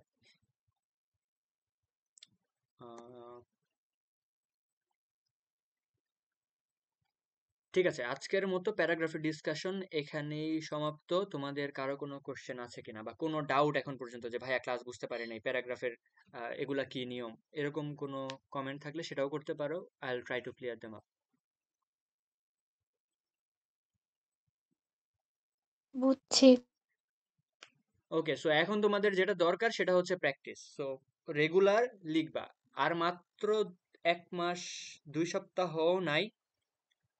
ঠিক আছে, আজকের মতো প্যারাগ্রাফের ডিসকাশন এখানেই সমাপ্ত। তোমাদের কারো কোনো কোশ্চেন আছে কিনা, বা কোনো ডাউট এখন পর্যন্ত যে ভাইয়া ক্লাস বুঝতে পারি নাই, প্যারাগ্রাফের এগুলা কি নিয়ম, এরকম কোনো কমেন্ট থাকলে সেটাও করতে পারো। I will try to clear them up. বুঝছি। ওকে, সো এখন তোমাদের যেটা দরকার সেটা হচ্ছে প্র্যাকটিস। সো রেগুলার লিখবা। আর মাত্র 1 মাস 2 সপ্তাহ নাই।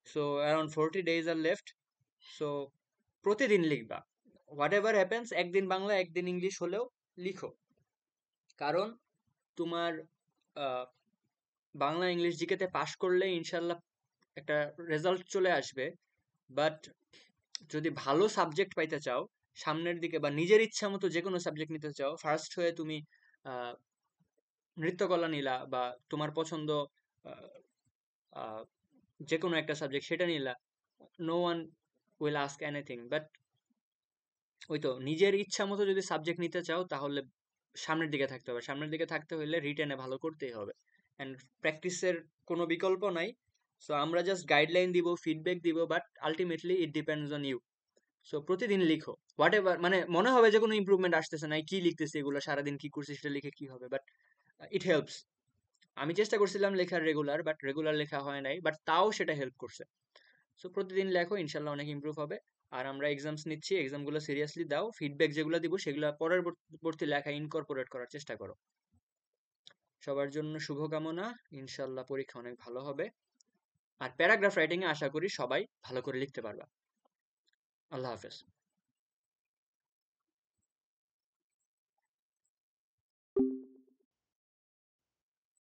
সো অ্যারাউন্ড 40 days আর লেফট। সো প্রতিদিন লিখবা, হোয়াট এভার হ্যাপেন্স, একদিন বাংলা একদিন ইংলিশ হলেও লিখো। কারণ তোমার বাংলা ইংলিশ জিকেতে পাশ করলে ইনশাল্লাহ একটা রেজাল্ট চলে আসবে। বাট যদি ভালো সাবজেক্ট পাইতে চাও সামনের দিকে, বা নিজের ইচ্ছা মতো যে কোনো সাবজেক্ট নিতে চাও, ফার্স্ট হয়ে তুমি নৃত্যকলা নিলা, বা তোমার পছন্দ যে কোনো একটা সাবজেক্ট সেটা নিলা, no one will ask anything. But ওই তো নিজের ইচ্ছা মতো যদি সাবজেক্ট নিতে চাও তাহলে সামনের দিকে থাকতে হবে। সামনের দিকে থাকতে হলে রিটেনে ভালো করতেই হবে, অ্যান্ড প্র্যাকটিসের কোনো বিকল্প নাই। সো আমরা জাস্ট গাইডলাইন দিব, ফিডব্যাক দিব, but ultimately it depends on you. So প্রতিদিন লিখো, হোয়াট এভার, মানে মনে হবে যে কোনো ইমপ্রুভমেন্ট আসতেছে না, কি লিখতেছি এগুলো, সারাদিন কি করছি সেটা লিখে কি হবে, বাট ইট হেল্পস। আমি চেষ্টা করছিলাম লেখার রেগুলার, বাট রেগুলার লেখা হয় নাই, বাট তাও সেটা হেল্প করছে। সো প্রতিদিন লেখো, ইনশাল্লাহ অনেক ইমপ্রুভ হবে। আর আমরা এক্সামস নিচ্ছি, এক্সামগুলো সিরিয়াসলি দাও, ফিডব্যাক যেগুলো দিব সেগুলো পরবর্তী লেখায় ইনকর্পোরেট করার চেষ্টা করো। সবার জন্য শুভকামনা, ইনশাল্লাহ পরীক্ষা অনেক ভালো হবে। আর প্যারাগ্রাফ রাইটিংয়ে আশা করি সবাই ভালো করে লিখতে পারবা। আল্লাহ হাফেজ।